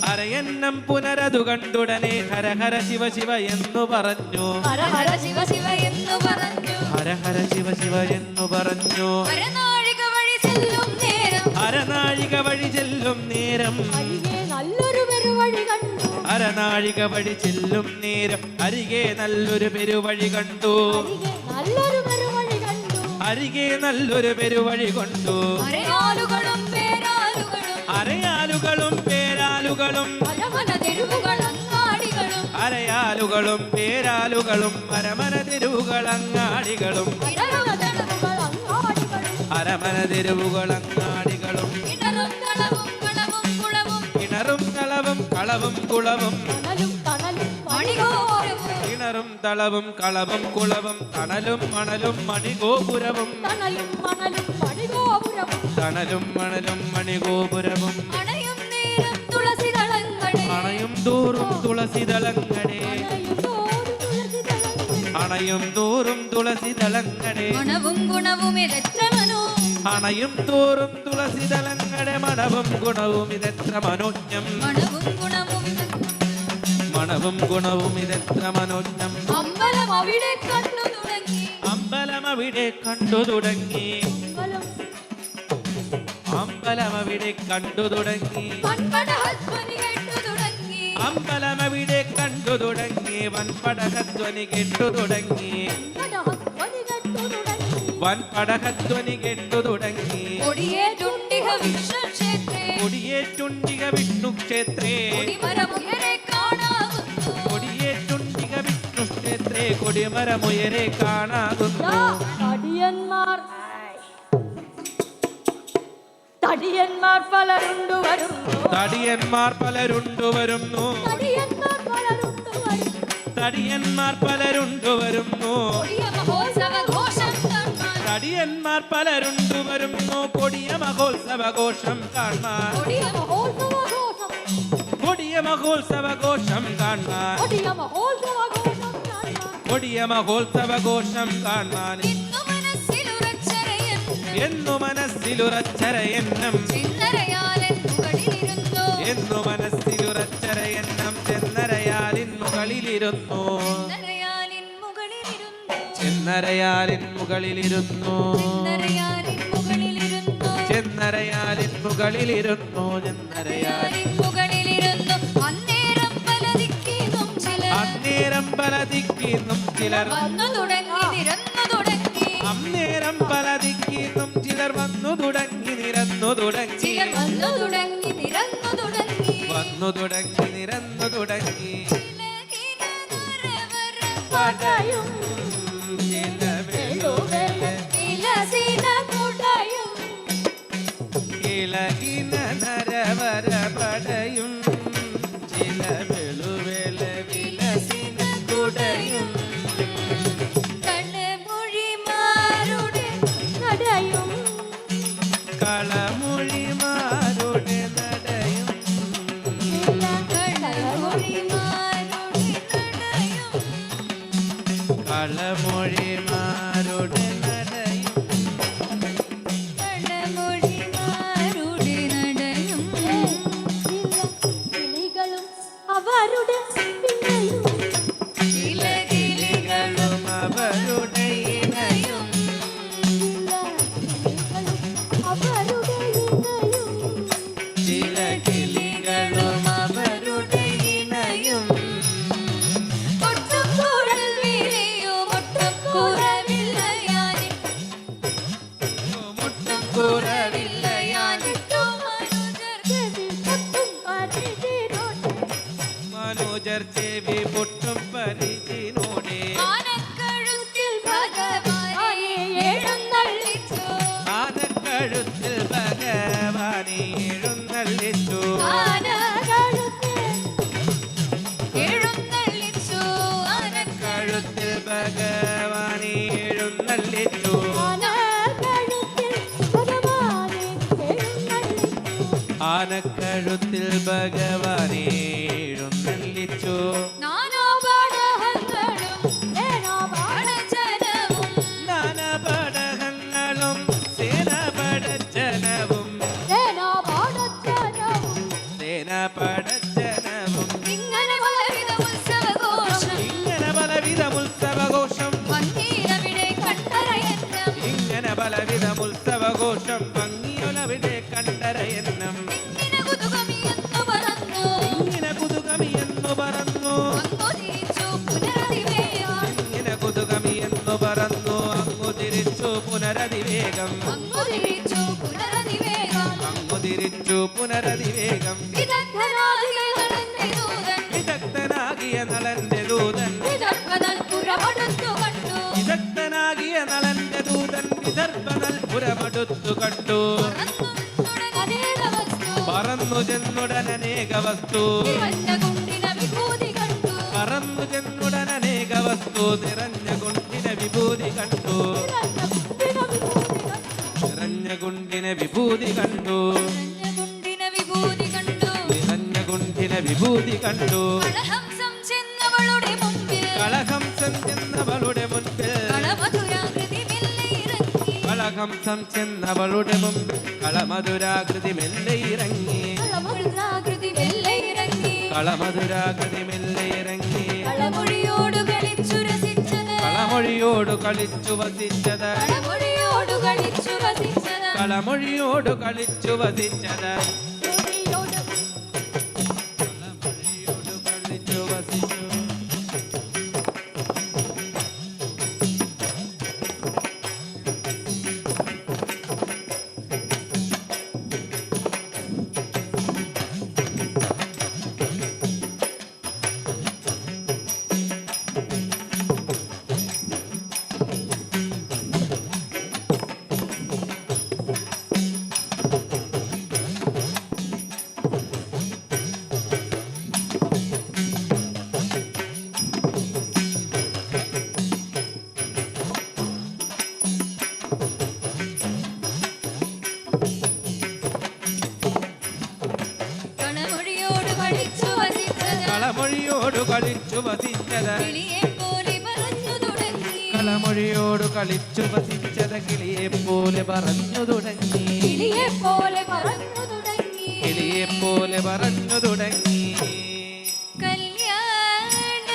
അരയന്നം പുനരതു കണ്ടുടനെ ഹര ഹര ശിവ ശിവ എന്നു പറഞ്ഞു ഹര ഹര ശിവ ശിവ എന്ന് പറഞ്ഞു ഹര ഹര ശിവ ശിവ എന്നു പറഞ്ഞു അരനാഴിക വഴി ചെല്ലും നേരം അരനാഴിക വഴി ചെല്ലും നേരം അരനാഴിക വഴി ചെല്ലും നേരം അരികെ നല്ലൊരു പെരുവഴി കണ്ടു അരികെ നല്ലൊരു പെരുവഴി കൊണ്ടു അരയാലുകളും പേരാലുകളും അരയാലുകളും പേരാലുകളും പലമന തെരുവുകൾ അങ്ങാടികളും അരയാലുകളും പേരാലുകളും അരമന തെരുവുകളങ്ങാടികളും അരമന തെരുവുകളങ്ങാടികളും കിണറും കളവും കളവും കുളവും കിണറും കളവും കളവും കുളവും മണികോരവും കിണറും തളവും കളവും കുളവും തണലും മണലും മണിഗോപുരവും തണലും മണലും മണിഗോപുരവും അണയും നേരം തുളസി ദളങ്ങളെ അണയും തോറും തുളസിതളങ്ങളെ അണയും തോറും തുളസിതളങ്ങളെ മണവും ഗുണവും ഇരച്ച മനോ അണയും തോറും തുളസിതളങ്ങളെ മണവും ഗുണവും ഇതെത്ര മനോജ്ഞം മണവും ഗുണവും മണവും ഗുണവും ഇതെത്ര മനോജ്ഞം അമ്പലം അവിടെ കണ്ടു തുടങ്ങി അമ്പലം അവിടെ കണ്ടു തുടങ്ങി അമ്പലം അവിടെ കണ്ടു തുടങ്ങി പൺപടഹധ്വനി കേട്ടു തുടങ്ങി അമ്പലം അവിടെ കണ്ടു തുടങ്ങി വൻപടകധ്വനി കേട്ടു തുടങ്ങി വൻപടകധ്വനി കേട്ടു തുടങ്ങി കൊടിയേറ്റുണ്ടിഹ വിശ്വക്ഷേത്രേ കൊടിയേറ്റുണ്ടിക വിഷ്ണു ക്ഷേത്രേ കൊടിമരമുയരെ കാണാവുന്നു കൊടിയേറ്റുണ്ടിക വിഷ്ണു ക്ഷേത്രേ കൊടിമരമുയരെ കാണാകുന്നു തടിയന്മാർ പലരുണ്ടു വരുന്നു തടിയന്മാർ പലരുണ്ടു വരുന്നു തടിയന്മാർ പലരുണ്ടു വരുന്നു കൊടിയ മഹോത്സവ ഘോഷം കാണാൻ തടിയന്മാർ പലരുണ്ടു വരുന്നു കൊടിയ മഹോത്സവഘോഷം കാണാൻ കൊടിയ മഹോത്സവഘോഷം കൊടിയ മഹോത്സവഘോഷം കാണാൻ കൊടിയ മഹോത്സവഘോഷം കാണാൻ കൊടിയ മഹോത്സവഘോഷം കാണാൻ എന്നു മനസ്സിലുറച്ചരയെന്നും എന്നു മനസ്സിലുറച്ചരയെന്നും ചിന്നരയാലെൻ മുകളിലിരുന്നു എന്നു മനസ്സിലുറച്ചരയെന്നും ചെന്നരയാലിന്നു മുകളിലിരുന്നു നരയാലിൻ മുകളിലിരുന്നു ചെന്നരയാലിൻ മുകളിലിരുന്നു നരയാലിൻ മുകളിലിരുന്നു ചെന്നരയാലിൻ മുകളിലിരുന്നു ചെന്നരയാലിൻ മുകളിലിരുന്നു അന്നേരം പലതിക്കിന്നും ചിലർ അന്നേരം പലതിക്കിന്നും ചിലർ വന്നു തുടങ്ങി നിരന്നു തുടങ്ങി അന്നേരം പലതിക്കിന്നും ചിലർ വന്നു തുടങ്ങി നിരന്നു തുടങ്ങി ചിലർ വന്നു തുടങ്ങി നിരന്നു തുടങ്ങി വന്നു തുടങ്ങി നിരന്നു തുടങ്ങി ചിലകിന നരവര പടയും ചില വെളുവെല വിലസിന കുടയും ഇളകിന നരവര പടയും ചില വെളുവെല വിലസിന കുടയും കണ്ണമൊഴിമാരുടെ നടയും കളമൊഴിമാരുടെ നടയും കളമൊഴിമാരുടെ നടയും കിളികളും അവരുടെ പിന്നെയും കിളികളും അവരുടെ ഇണയും അവരുടെ ഇണയും ചില കിളികളും അവരുടെ ഇണയും മുട്ടും മനുജർ ചെവി പൊട്ടും പരിചിനോടെ ആനക്കഴുത്തിൽ ഭഗവാനെ എഴുന്നള്ളിച്ചു കഴുത്തിൽ ഭഗവാനെ എഴുന്നള്ളിച്ചു ആനക്കഴുത്തിൽ ഭഗവാനെ എഴുന്നള്ളിച്ചു നാനപടഹങ്ങളും സേനപടജനവും സേനപടജനവും ഇങ്ങനെ പലവിധ ഉത്സവഘോഷം ഇങ്ങനെ പലവിധ ഉത്സവഘോഷം മന്ദിരവിടെ കണ്ടറയന്നം ഇങ്ങനെ പലവിധ ഉത്സവഘോഷം ഭംഗിയൊലവിടെ കണ്ടരയെണ്ണം ഇങ്ങനെ കുതുകമിയെന്നു പറഞ്ഞു ഇങ്ങനെ കുതുകമിയെന്നു പറഞ്ഞു അങ്ങു തിരിച്ചു പുനരതിവേഗം ഇങ്ങനെ കുതുകമിയെന്നു പറഞ്ഞു അങ്ങു തിരിച്ചു പുനരതിവേഗം അങ്ങു തിരിച്ചു പുനരതിവേഗം അങ്ങു തിരിച്ചു പുനരതിവേഗം വിദഗ്ധനാകിയ നടന്റെ ദൂതൻ വിദഗ്ധനാകിയ നളന്റെ ദൂതൻ വിദർഭനൽപുരമടുത്തു കണ്ടു വിദഗ്ധനാകിയ നളന്റെ ദൂതൻ വിദർഭനൽപുരമടുത്തു കണ്ടു അനേക വസ്തു പറന്നു ചെന്നുടനേക വസ്തു നിറഞ്ഞ കുണ്ടിന വിഭൂതി കണ്ടു പറന്നു ചെന്നുടനേക വസ്തു നിറഞ്ഞ കുണ്ടിന വിഭൂതി കണ്ടു നിറഞ്ഞ കുണ്ടിന വിഭൂതി കണ്ടു നിറഞ്ഞ കുണ്ടിന വിഭൂതി കണ്ടു നിറഞ്ഞ കുണ്ടിന വിഭൂതി കണ്ടു കളഹംസം ചെന്നവളുടെ മുമ്പിൽ കളഹംസം ചെന്നവളുടെ മുൻപിൽ കളമധുരാകൃതി മെല്ലെ ഇറങ്ങി കളഹംസം ചെന്നവളുടെ മുമ്പിൽ കളമധുരാകൃതി മെല്ലെ ഇറങ്ങി കളമധുരാകൃതി മെല്ലെ ഇറങ്ങി കളമധുരാകൃതി മെല്ലെ ഇറങ്ങി കളമൊഴിയോട് കളിച്ചു രസിച്ചത് കളമൊഴിയോട് കളിച്ചു വസിച്ചത് കളമൊഴിയോട് കളിച്ചു വസിച്ചത് കളമൊഴിയോട് കളിച്ചു വസിച്ചത് ോട് കളമൊഴിയോട് കളിച്ചു വസിച്ചു കളമൊഴിയോട് കളിച്ചു വസിച്ചത് കളമൊഴിയോട് കളിച്ചു വസിച്ചത് കിളിയെ പോലെ പറഞ്ഞു തുടങ്ങി കളമൊഴിയോട് കളിച്ചു വസിച്ചത് കിളിയെ പോലെ പറഞ്ഞു തുടങ്ങി കിളിയെ പോലെ പറഞ്ഞു തുടങ്ങി കിളിയെ പോലെ പറഞ്ഞു തുടങ്ങി കല്യാണ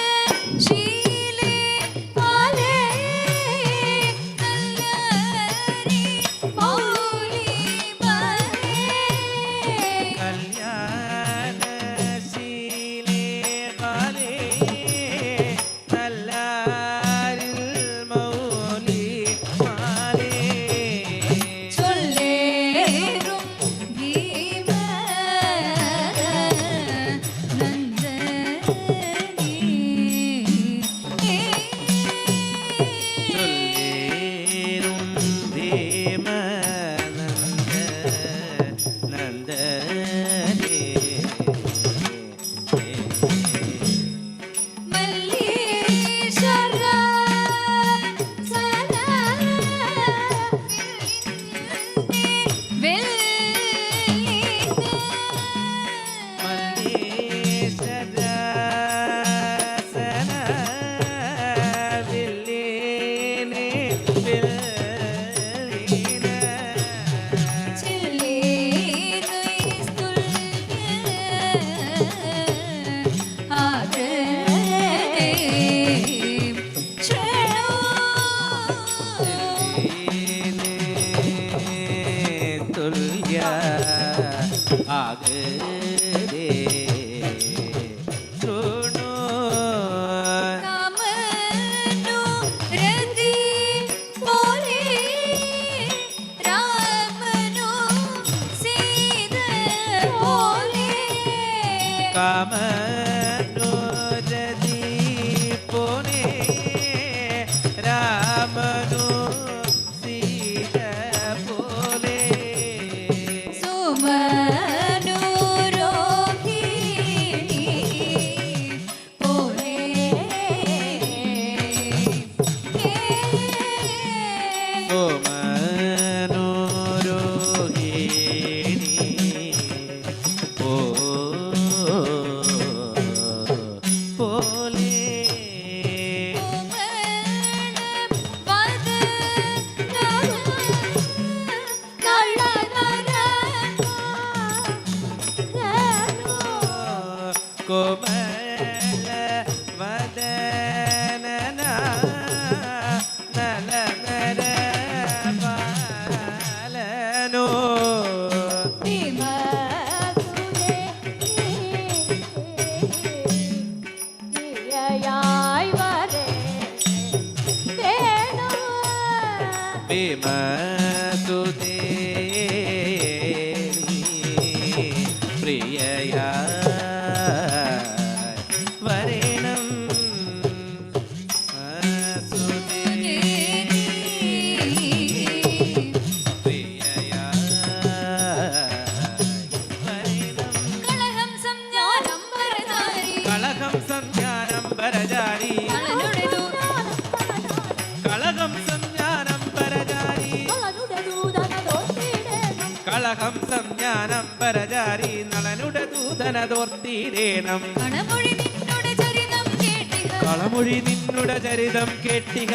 കളഹംസംജ്ഞാനംബരജാരി നളനുടെ ദൂതനതോർത്തിടേണം. കളമൊഴി നിന്നുടെ ചരിതം കേട്ടിഹ കളമൊഴി നിന്നുടെ ചരിതം കേട്ടിഹ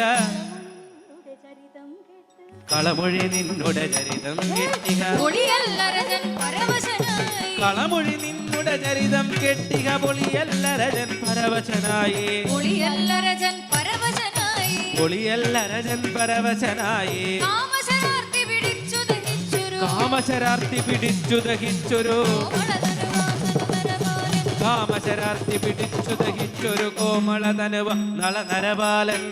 കളമൊഴി നിന്നുടെ ചരിതം കേട്ടിഹ ഒളിയല്ലരജൻ പരവശനായി കളമൊഴി നിന്നുടെ ചരിതം കേട്ടിഹ പൊളിയല്ലരജൻ പരവശനായി ഒളിയല്ലരജൻ പരവശനായി പൊളിയല്ലരജൻ പരവശനായി കാമശരാർത്തി പിടിച്ചു ദഹിച്ചൊരു കാമശരാർത്തി പിടിച്ചു ദഹിച്ചൊരു കാമശരാർത്തി പിടിച്ചു ദഹിച്ചൊരു കോമളതനുവ നളനരബാലൻ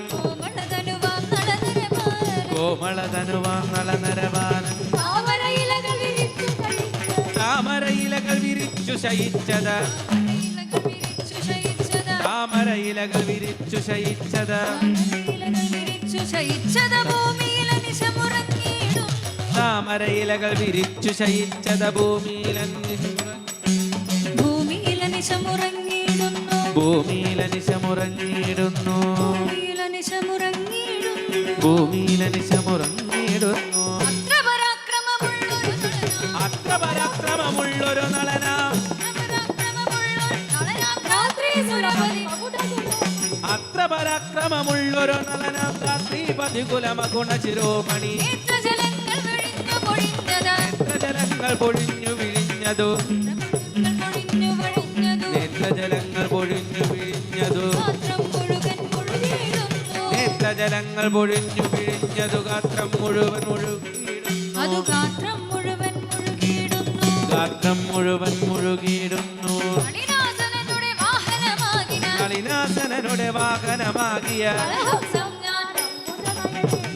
കോമളതനുവ നളനരബാലൻ താമരയിലകൾ വിരിച്ചു ശയിച്ചത് താമരയിലകൾ വിരിച്ചു ശയിച്ചത് താമരയിലകൾ വിരിച്ചു ശയിച്ചത് ഭൂമിയിലനിശമുറങ്ങിയിടുന്നു ഭൂമിയിലനിശമുറങ്ങിയിടുന്നു അത്ര പരാക്രമമുള്ളൊരു നളനാം അത്ര പരാക്രമമുള്ളൊരു നളനാം രാത്രിപതി കുലമഗുണ ശിരോമണി നേത്രജലങ്ങൾ പൊഴിഞ്ഞു വിഴിഞ്ഞതു നേത്രജലങ്ങൾ പൊഴിഞ്ഞു വിഴിഞ്ഞതു നേത്രജലങ്ങൾ പൊഴിഞ്ഞു വിഴിഞ്ഞതു ഗാത്രം മുഴുവൻ മുഴുകിയിടുന്നു ഗാത്രം മുഴുവൻ മുഴുകിയിടുന്നു നളിനാസനനുടെ വാഹനമാകിയ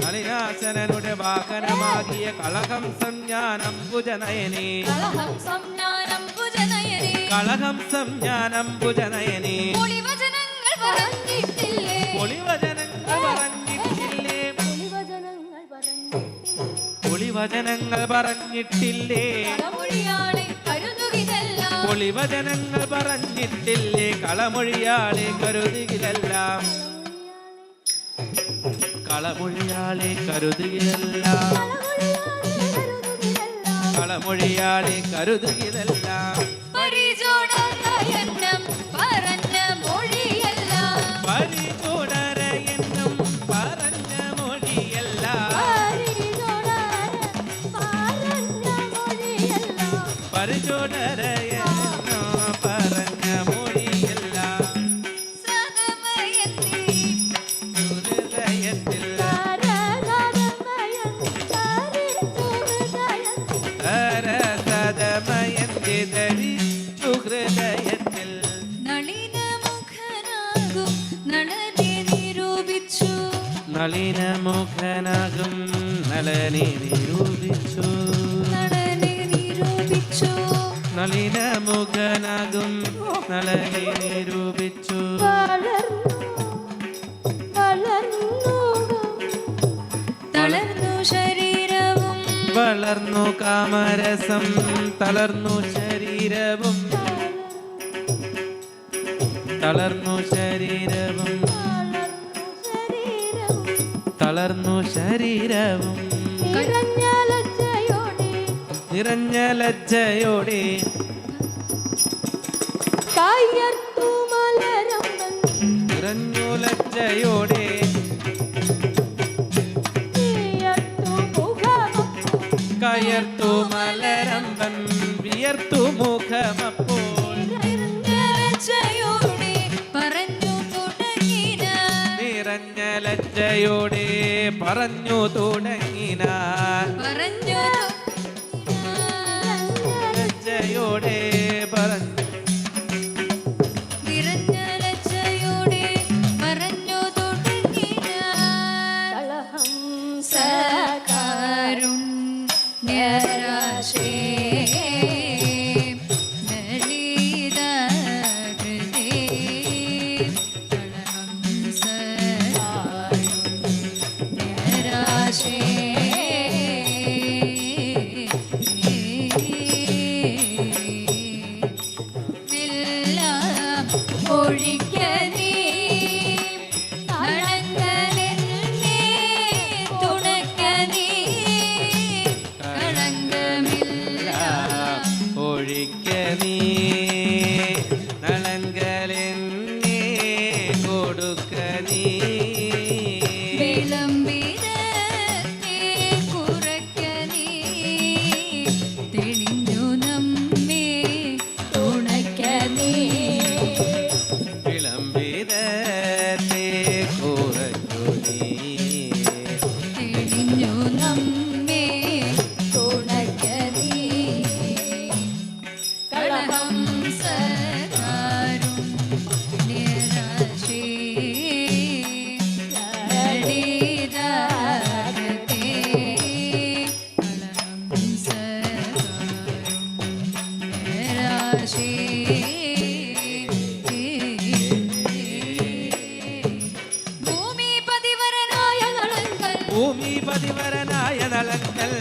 നളിനാസനനുടെ വാഹനമാകിയ കളഹംസംജ്ഞാനംബുജനയനേ കളഹംസംജ്ഞാനംബുജനയനേ പൊളിവചനങ്ങൾ പറഞ്ഞിട്ടില്ലേ പൊളിവചനങ്ങൾ പറഞ്ഞിട്ടില്ലേ പൊളിവചനങ്ങൾ പറഞ്ഞിട്ടില്ലേ കളമൊഴിയാളെ കരുതുകിലെല്ലാം കളമൊഴിയാളെ കരുതുകിലെല്ലാം കളമൊഴിയാളെ കരുതുകിലെല്ലാം പരിചോടരയന്നം പറഞ്ഞ മൊഴിയെല്ലാം പരിചോടരയെന്നും പറഞ്ഞ മൊഴിയെല്ലാം ഹൃദയത്തിൽ സരസതമയന്തി ധരിച്ചു ഹൃദയത്തിൽ നളിനമുഖനാകും നളനെ നിരൂപിച്ചു നളിനമുഖനാകും നളനെ നിരൂപിച്ചു നളനെ നിരൂപിച്ചു നളിനമുഖനാകും നളനെ നിരൂപിച്ചു തളർന്നു ശരീരവും വളർന്നു കാമരസം തളർന്നു ശരീരവും തളർന്നു ശരീരവും തളർന്നു ശരീരവും നിറഞ്ഞ ലജ്ജയോടെ നിറഞ്ഞു ലജ്ജയോടെ കയർത്തു മലരമ്പൻ വിയർത്തു മുഖമപ്പോൾ ലജ്ജയോടെ പറഞ്ഞു തുടങ്ങിന നിറഞ്ഞ ലജ്ജയോടെ പറഞ്ഞു തുടങ്ങിനാൻ പറഞ്ഞു ലജ്ജയോടെ പറഞ്ഞു നിറഞ്ഞ ലജ്ജയോടെ പറഞ്ഞു തുടങ്ങിന സകാരുണ്യരാശേ ലളിത ഹൃദേ സകാരുണ്യരാശേ ഒഴിക്കനീ കളങ്കലെന്നെ തുണക്കനീ കളങ്കമില്ല ഒഴിക്ക നീ നളങ്കലെന്നെ കൊടുക്ക നീ വിളംബിതത്തെ കുറയ്ക്കനീ തെളിഞ്ഞു നമ്മെ തുണയ്ക്കനീ വിളംബിതത്തെ കുറച്ചു നീ തെളിഞ്ഞു നമ്മെ തുണയ്ക്കനീ കളഹം സകാരുണ്യരാശേ ലളിതാകൃതേ കളഹം സകാരുണ്യരാശേ ഭൂമിപതിവരനായ നളങ്കൽ ഭൂമിപതിവരനായ നളങ്കൽ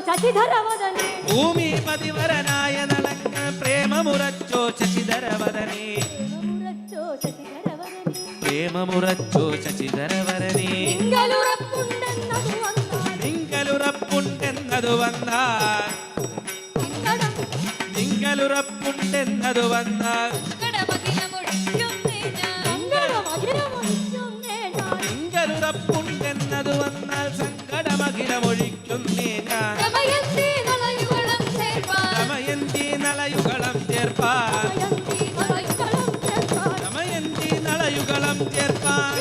ശശിധരവദനേ ഭൂമിപതിവരനായ നളങ്കൽ പ്രേമമുറച്ചോ ശശിധരവദനേ പ്രേമമുറച്ചോ ശശിധരവരനേ നിങ്കലുറപ്പുണ്ടെന്നതു വന്നാൽ നിങ്കലുറപ്പുണ്ടെന്നതു വന്നാൽ നിങ്കലുറപ്പുണ്ടെന്നതു വന്നാൽ സങ്കടമഖിലമൊഴിക്കുന്നേ ഞാൻ ദമയന്തി നളയുകളം ചേർപ്പാൻ ദമയന്തി നളയുകളം ചേർപ്പാൻ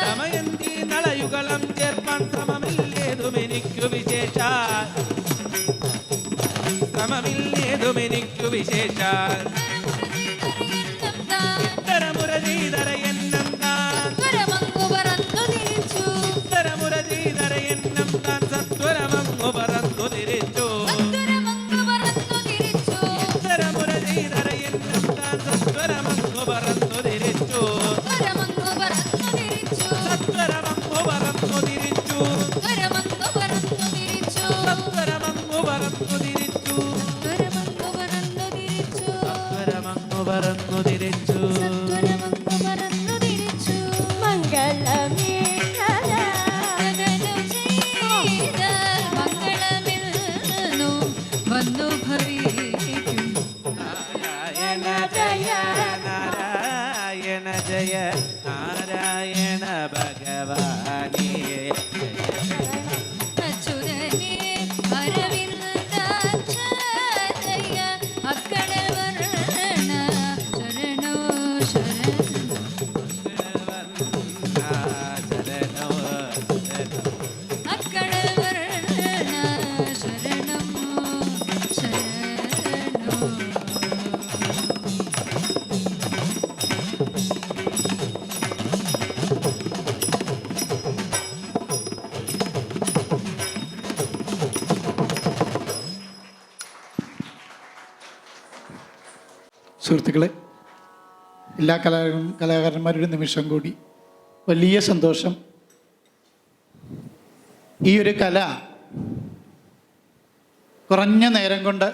ദമയന്തി നളയുകളം ചേർപ്പാൻ ശ്രമമില്ലേതുമെനിക്കു വിശേഷാൽ ശ്രമമില്ലേതുമെനിക്കു വിശേഷാൽ ഇത്തരമുര ചെയ്തര എണ്ണം താൻ ഇത്തരമുര ചെയ്തര എണ്ണം താൻ സത്വരമങ്ങു പറന്നു തിരിച്ചു ഇത്തരമുര ചെയ്തര എണ്ണം താൻ സത്വരമങ്ങു പറന്നു തിരിച്ചു സത്വരമങ്ങു പറന്നു തിരിച്ചു സത്വരമങ്ങു പറന്നു തിരിച്ചു സത്വരമങ്ങു പറന്നു തിരിച്ചു വന്നു ഭവിക്കും നാരായണ ജയ നാരായണ ജയ നാരായണ ഭഗവാനേ അച്യുതനെ അരവിന്ദാക്ഷ ജയ അക്കടവർ സുഹൃത്തുക്കളെ, എല്ലാ കലാകാരന്മാരുടെ നിമിഷം കൂടി വലിയ സന്തോഷം. ഈ ഒരു കല കുറഞ്ഞ നേരം കൊണ്ട്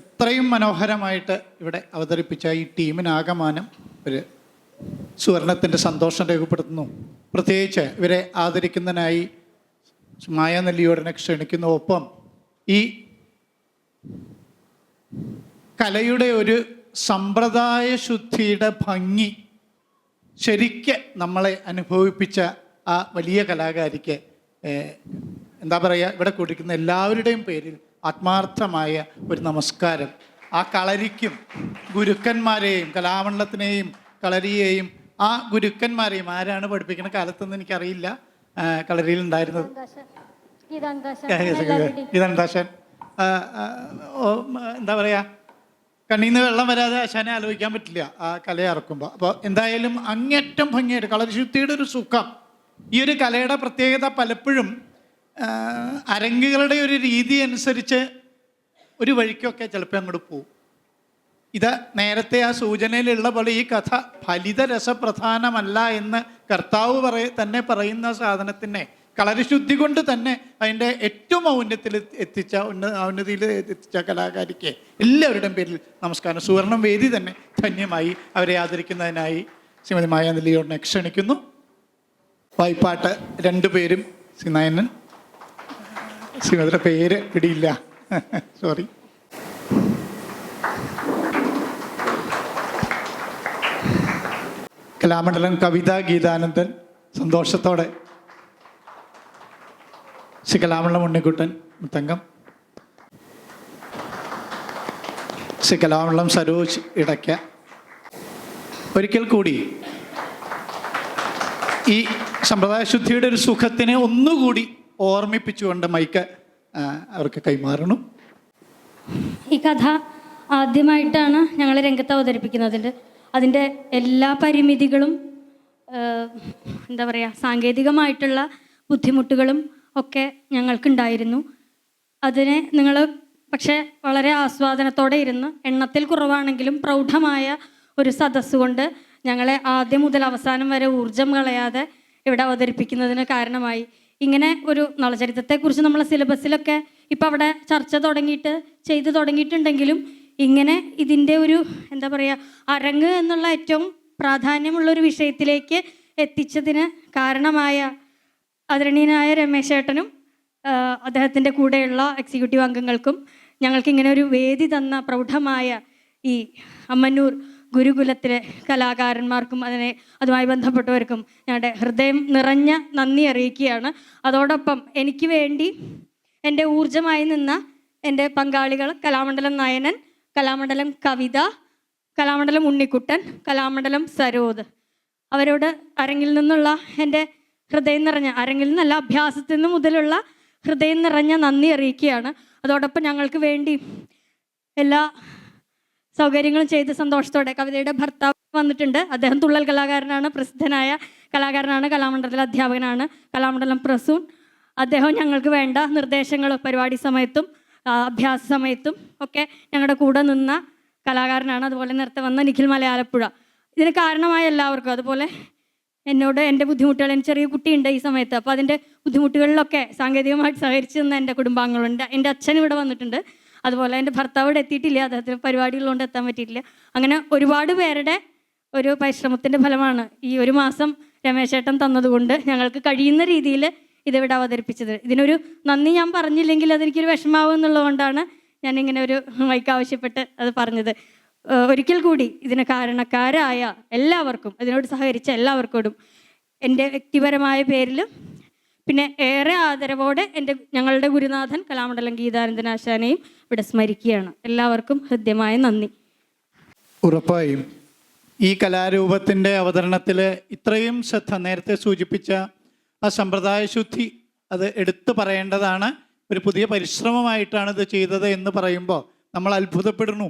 എത്രയും മനോഹരമായിട്ട് ഇവിടെ അവതരിപ്പിച്ച ഈ ടീമിനാകമാനം ഒരു സുവർണത്തിൻ്റെ സന്തോഷം രേഖപ്പെടുത്തുന്നു. പ്രത്യേകിച്ച് ഇവരെ ആദരിക്കുന്നതിനായി മായ നെല്ലിയോടനെ ക്ഷണിക്കുന്നു. ഒപ്പം ഈ കലയുടെ ഒരു സമ്പ്രദായ ശുദ്ധിയുടെ ഭംഗി ശരിക്ക് നമ്മളെ അനുഭവിപ്പിച്ച ആ വലിയ കലാകാരിക്ക് എന്താ പറയുക, ഇവിടെ കൂടിക്കുന്ന എല്ലാവരുടെയും പേരിൽ ആത്മാർത്ഥമായ ഒരു നമസ്കാരം. ആ കളരിക്കും ഗുരുക്കന്മാരെയും കലാമണ്ഡലത്തിനെയും കളരിയെയും ആ ഗുരുക്കന്മാരെയും ആരാണ് പഠിപ്പിക്കുന്ന കാലത്തൊന്നും എനിക്കറിയില്ല, കളരിയിൽ ഉണ്ടായിരുന്നത് ഗീതാനന്ദാശൻ. എന്താ പറയുക, കണ്ണീന്ന് വെള്ളം വരാതെ ആശാനെ ആലോചിക്കാൻ പറ്റില്ല ആ കലയെ ഇറക്കുമ്പോൾ. അപ്പോൾ എന്തായാലും അങ്ങേറ്റം ഭംഗിയായിട്ട് കളരിശുദ്ധിയുടെ ഒരു സുഖം. ഈ ഒരു കലയുടെ പ്രത്യേകത പലപ്പോഴും അരങ്ങുകളുടെ ഒരു രീതി അനുസരിച്ച് ഒരു വഴിക്കൊക്കെ ചിലപ്പോൾ അങ്ങോട്ട് പോകും. ഇത് നേരത്തെ ആ സൂചനയിലുള്ള പോലെ ഈ കഥ ഫലിതരസപ്രധാനമല്ല എന്ന് കർത്താവ് തന്നെ പറയുന്ന സാധനത്തിനെ കളരിശുദ്ധി കൊണ്ട് തന്നെ അതിൻ്റെ ഏറ്റവും ഔന്നത്യത്തിൽ എത്തിച്ച ഔന്നതിയിൽ എത്തിച്ച കലാകാരിക്ക് എല്ലാവരുടെയും പേരിൽ നമസ്കാരം. സുവർണം വേദി തന്നെ ധന്യമായി അവരെ ആദരിക്കുന്നതിനായി ശ്രീമതി മായ നെല്ലിയോടിനെ ക്ഷണിക്കുന്നു. വായ്പാട്ട് രണ്ടുപേരും, ശ്രീനായനൻ, ശ്രീമതിയുടെ പേര് പിടിയില്ല, സോറി. കലാമണ്ഡലം കവിത ഗീതാനന്ദൻ സന്തോഷത്തോടെ, ശ്രീ കലാമണ്ഡലം ഉണ്ണിക്കുട്ടൻ മുത്തങ്കം, ശ്രീ കലാമണ്ഡലം സരോജ് ഇടയ്ക്ക. ഒരിക്കൽ കൂടി ഈ സമ്പ്രദായ ശുദ്ധിയുടെ ഒരു സുഖത്തിനെ ഒന്നുകൂടി ഓർമ്മിപ്പിച്ചുകൊണ്ട് മൈക്ക് അവർക്ക് കൈമാറണം. ഈ കഥ ആദ്യമായിട്ടാണ് ഞങ്ങൾ രംഗത്ത് അവതരിപ്പിക്കുന്നത്. അതിൻ്റെ എല്ലാ പരിമിതികളും എന്താ പറയുക, സാങ്കേതികമായിട്ടുള്ള ബുദ്ധിമുട്ടുകളും ഒക്കെ ഞങ്ങൾക്കുണ്ടായിരുന്നു. അതിനെ നിങ്ങൾ പക്ഷേ വളരെ ആസ്വാദനത്തോടെ ഇരുന്ന് എണ്ണത്തിൽ കുറവാണെങ്കിലും പ്രൗഢമായ ഒരു സദസ്സുകൊണ്ട് ഞങ്ങളെ ആദ്യം മുതൽ അവസാനം വരെ ഊർജം കളയാതെ ഇവിടെ അവതരിപ്പിക്കുന്നതിന് കാരണമായി. ഇങ്ങനെ ഒരു നളചരിത്രത്തെക്കുറിച്ച് നമ്മളെ സിലബസിലൊക്കെ ഇപ്പം അവിടെ ചർച്ച ചെയ്തു തുടങ്ങിയിട്ടുണ്ടെങ്കിലും ഇങ്ങനെ ഇതിൻ്റെ ഒരു എന്താ പറയുക, അരങ്ങ് എന്നുള്ള ഏറ്റവും പ്രാധാന്യമുള്ളൊരു വിഷയത്തിലേക്ക് എത്തിച്ചതിന് കാരണമായ ആദരണീയനായ രമേശേട്ടനും അദ്ദേഹത്തിൻ്റെ കൂടെയുള്ള എക്സിക്യൂട്ടീവ് അംഗങ്ങൾക്കും ഞങ്ങൾക്കിങ്ങനെ ഒരു വേദി തന്ന പ്രൗഢമായ ഈ അമ്മന്നൂർ ഗുരുകുലത്തിലെ കലാകാരന്മാർക്കും അതുമായി ബന്ധപ്പെട്ടവർക്കും ഞങ്ങളുടെ ഹൃദയം നിറഞ്ഞ നന്ദി അറിയിക്കുകയാണ്. അതോടൊപ്പം എനിക്ക് വേണ്ടി എൻ്റെ ഊർജമായി നിന്ന എൻ്റെ പങ്കാളികൾ കലാമണ്ഡലം നയനൻ, കലാമണ്ഡലം കവിത, കലാമണ്ഡലം ഉണ്ണിക്കുട്ടൻ, കലാമണ്ഡലം സരോദ്, അവരോട് അരങ്ങിൽ നിന്നുള്ള എൻ്റെ ഹൃദയം നിറഞ്ഞ, അരങ്ങിൽ നിന്നല്ല അഭ്യാസത്തിൽ നിന്ന് മുതലുള്ള ഹൃദയം നിറഞ്ഞ നന്ദി അറിയിക്കുകയാണ്. അതോടൊപ്പം ഞങ്ങൾക്ക് വേണ്ടി എല്ലാ സൗകര്യങ്ങളും ചെയ്ത് സന്തോഷത്തോടെ കവിതയുടെ ഭർത്താവ് വന്നിട്ടുണ്ട്. അദ്ദേഹം തുള്ളൽ കലാകാരനാണ്, പ്രസിദ്ധനായ കലാകാരനാണ്, കലാമണ്ഡലത്തിലെ അധ്യാപകനാണ്, കലാമണ്ഡലം പ്രസൂൺ. അദ്ദേഹം ഞങ്ങൾക്ക് വേണ്ട നിർദ്ദേശങ്ങൾ പരിപാടി സമയത്തും അഭ്യാസ സമയത്തും ഒക്കെ ഞങ്ങളുടെ കൂടെ നിന്ന കലാകാരനാണ്. അതുപോലെ നേരത്തെ വന്ന നിഖിൽ മലയാലപ്പുഴ. ഇതിന് കാരണമായ എല്ലാവർക്കും, അതുപോലെ എന്നോട് എൻ്റെ ബുദ്ധിമുട്ടുകൾ, എനിക്ക് ചെറിയ കുട്ടിയുണ്ട് ഈ സമയത്ത്, അപ്പോൾ അതിൻ്റെ ബുദ്ധിമുട്ടുകളിലൊക്കെ സാങ്കേതികമായിട്ട് സഹകരിച്ച് നിന്ന എൻ്റെ കുടുംബാംഗങ്ങളുണ്ട്. എൻ്റെ അച്ഛൻ ഇവിടെ വന്നിട്ടുണ്ട്, അതുപോലെ എൻ്റെ ഭർത്താവ് ഇവിടെ എത്തിയിട്ടില്ല, അദ്ദേഹത്തിന് പരിപാടികളുകൊണ്ട് എത്താൻ പറ്റിയിട്ടില്ല. അങ്ങനെ ഒരുപാട് പേരുടെ ഒരു പരിശ്രമത്തിൻ്റെ ഫലമാണ് ഈ ഒരു മാസം രമേശേട്ടൻ തന്നതുകൊണ്ട് ഞങ്ങൾക്ക് കഴിയുന്ന രീതിയിൽ ഇതിവിടെ അവതരിപ്പിച്ചത്. ഇതിനൊരു നന്ദി ഞാൻ പറഞ്ഞില്ലെങ്കിൽ അതെനിക്കൊരു വിഷമാവും എന്നുള്ളതുകൊണ്ടാണ് ഞാനിങ്ങനെ ഒരു മൈക്ക് ആവശ്യപ്പെട്ട് അത് പറഞ്ഞത്. ഒരിക്കൽ കൂടി ഇതിന് കാരണക്കാരായ എല്ലാവർക്കും, ഇതിനോട് സഹകരിച്ച എല്ലാവർക്കോടും എൻ്റെ വ്യക്തിപരമായ പേരിലും പിന്നെ ഏറെ ആദരവോടെ ഞങ്ങളുടെ ഗുരുനാഥൻ കലാമണ്ഡലം ഗീതാനന്ദൻ ആശാനെയും ഇവിടെ സ്മരിക്കുകയാണ്. എല്ലാവർക്കും ഹൃദ്യമായ നന്ദി. ഉറപ്പായും ഈ കലാരൂപത്തിൻ്റെ അവതരണത്തിൽ ഇത്രയും ശ്രദ്ധ, നേരത്തെ സൂചിപ്പിച്ച ആ സമ്പ്രദായ ശുദ്ധി, അത് എടുത്തു പറയേണ്ടതാണ്. ഒരു പുതിയ പരിശ്രമമായിട്ടാണ് ഇത് ചെയ്തത് എന്ന് പറയുമ്പോൾ നമ്മൾ അത്ഭുതപ്പെടുന്നു.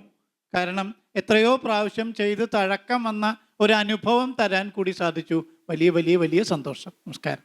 കാരണം എത്രയോ പ്രാവശ്യം ചെയ്ത് തഴക്കം വന്ന ഒരു അനുഭവം തരാൻ കൂടി സാധിച്ചു. വലിയ വലിയ വലിയ സന്തോഷം. നമസ്കാരം.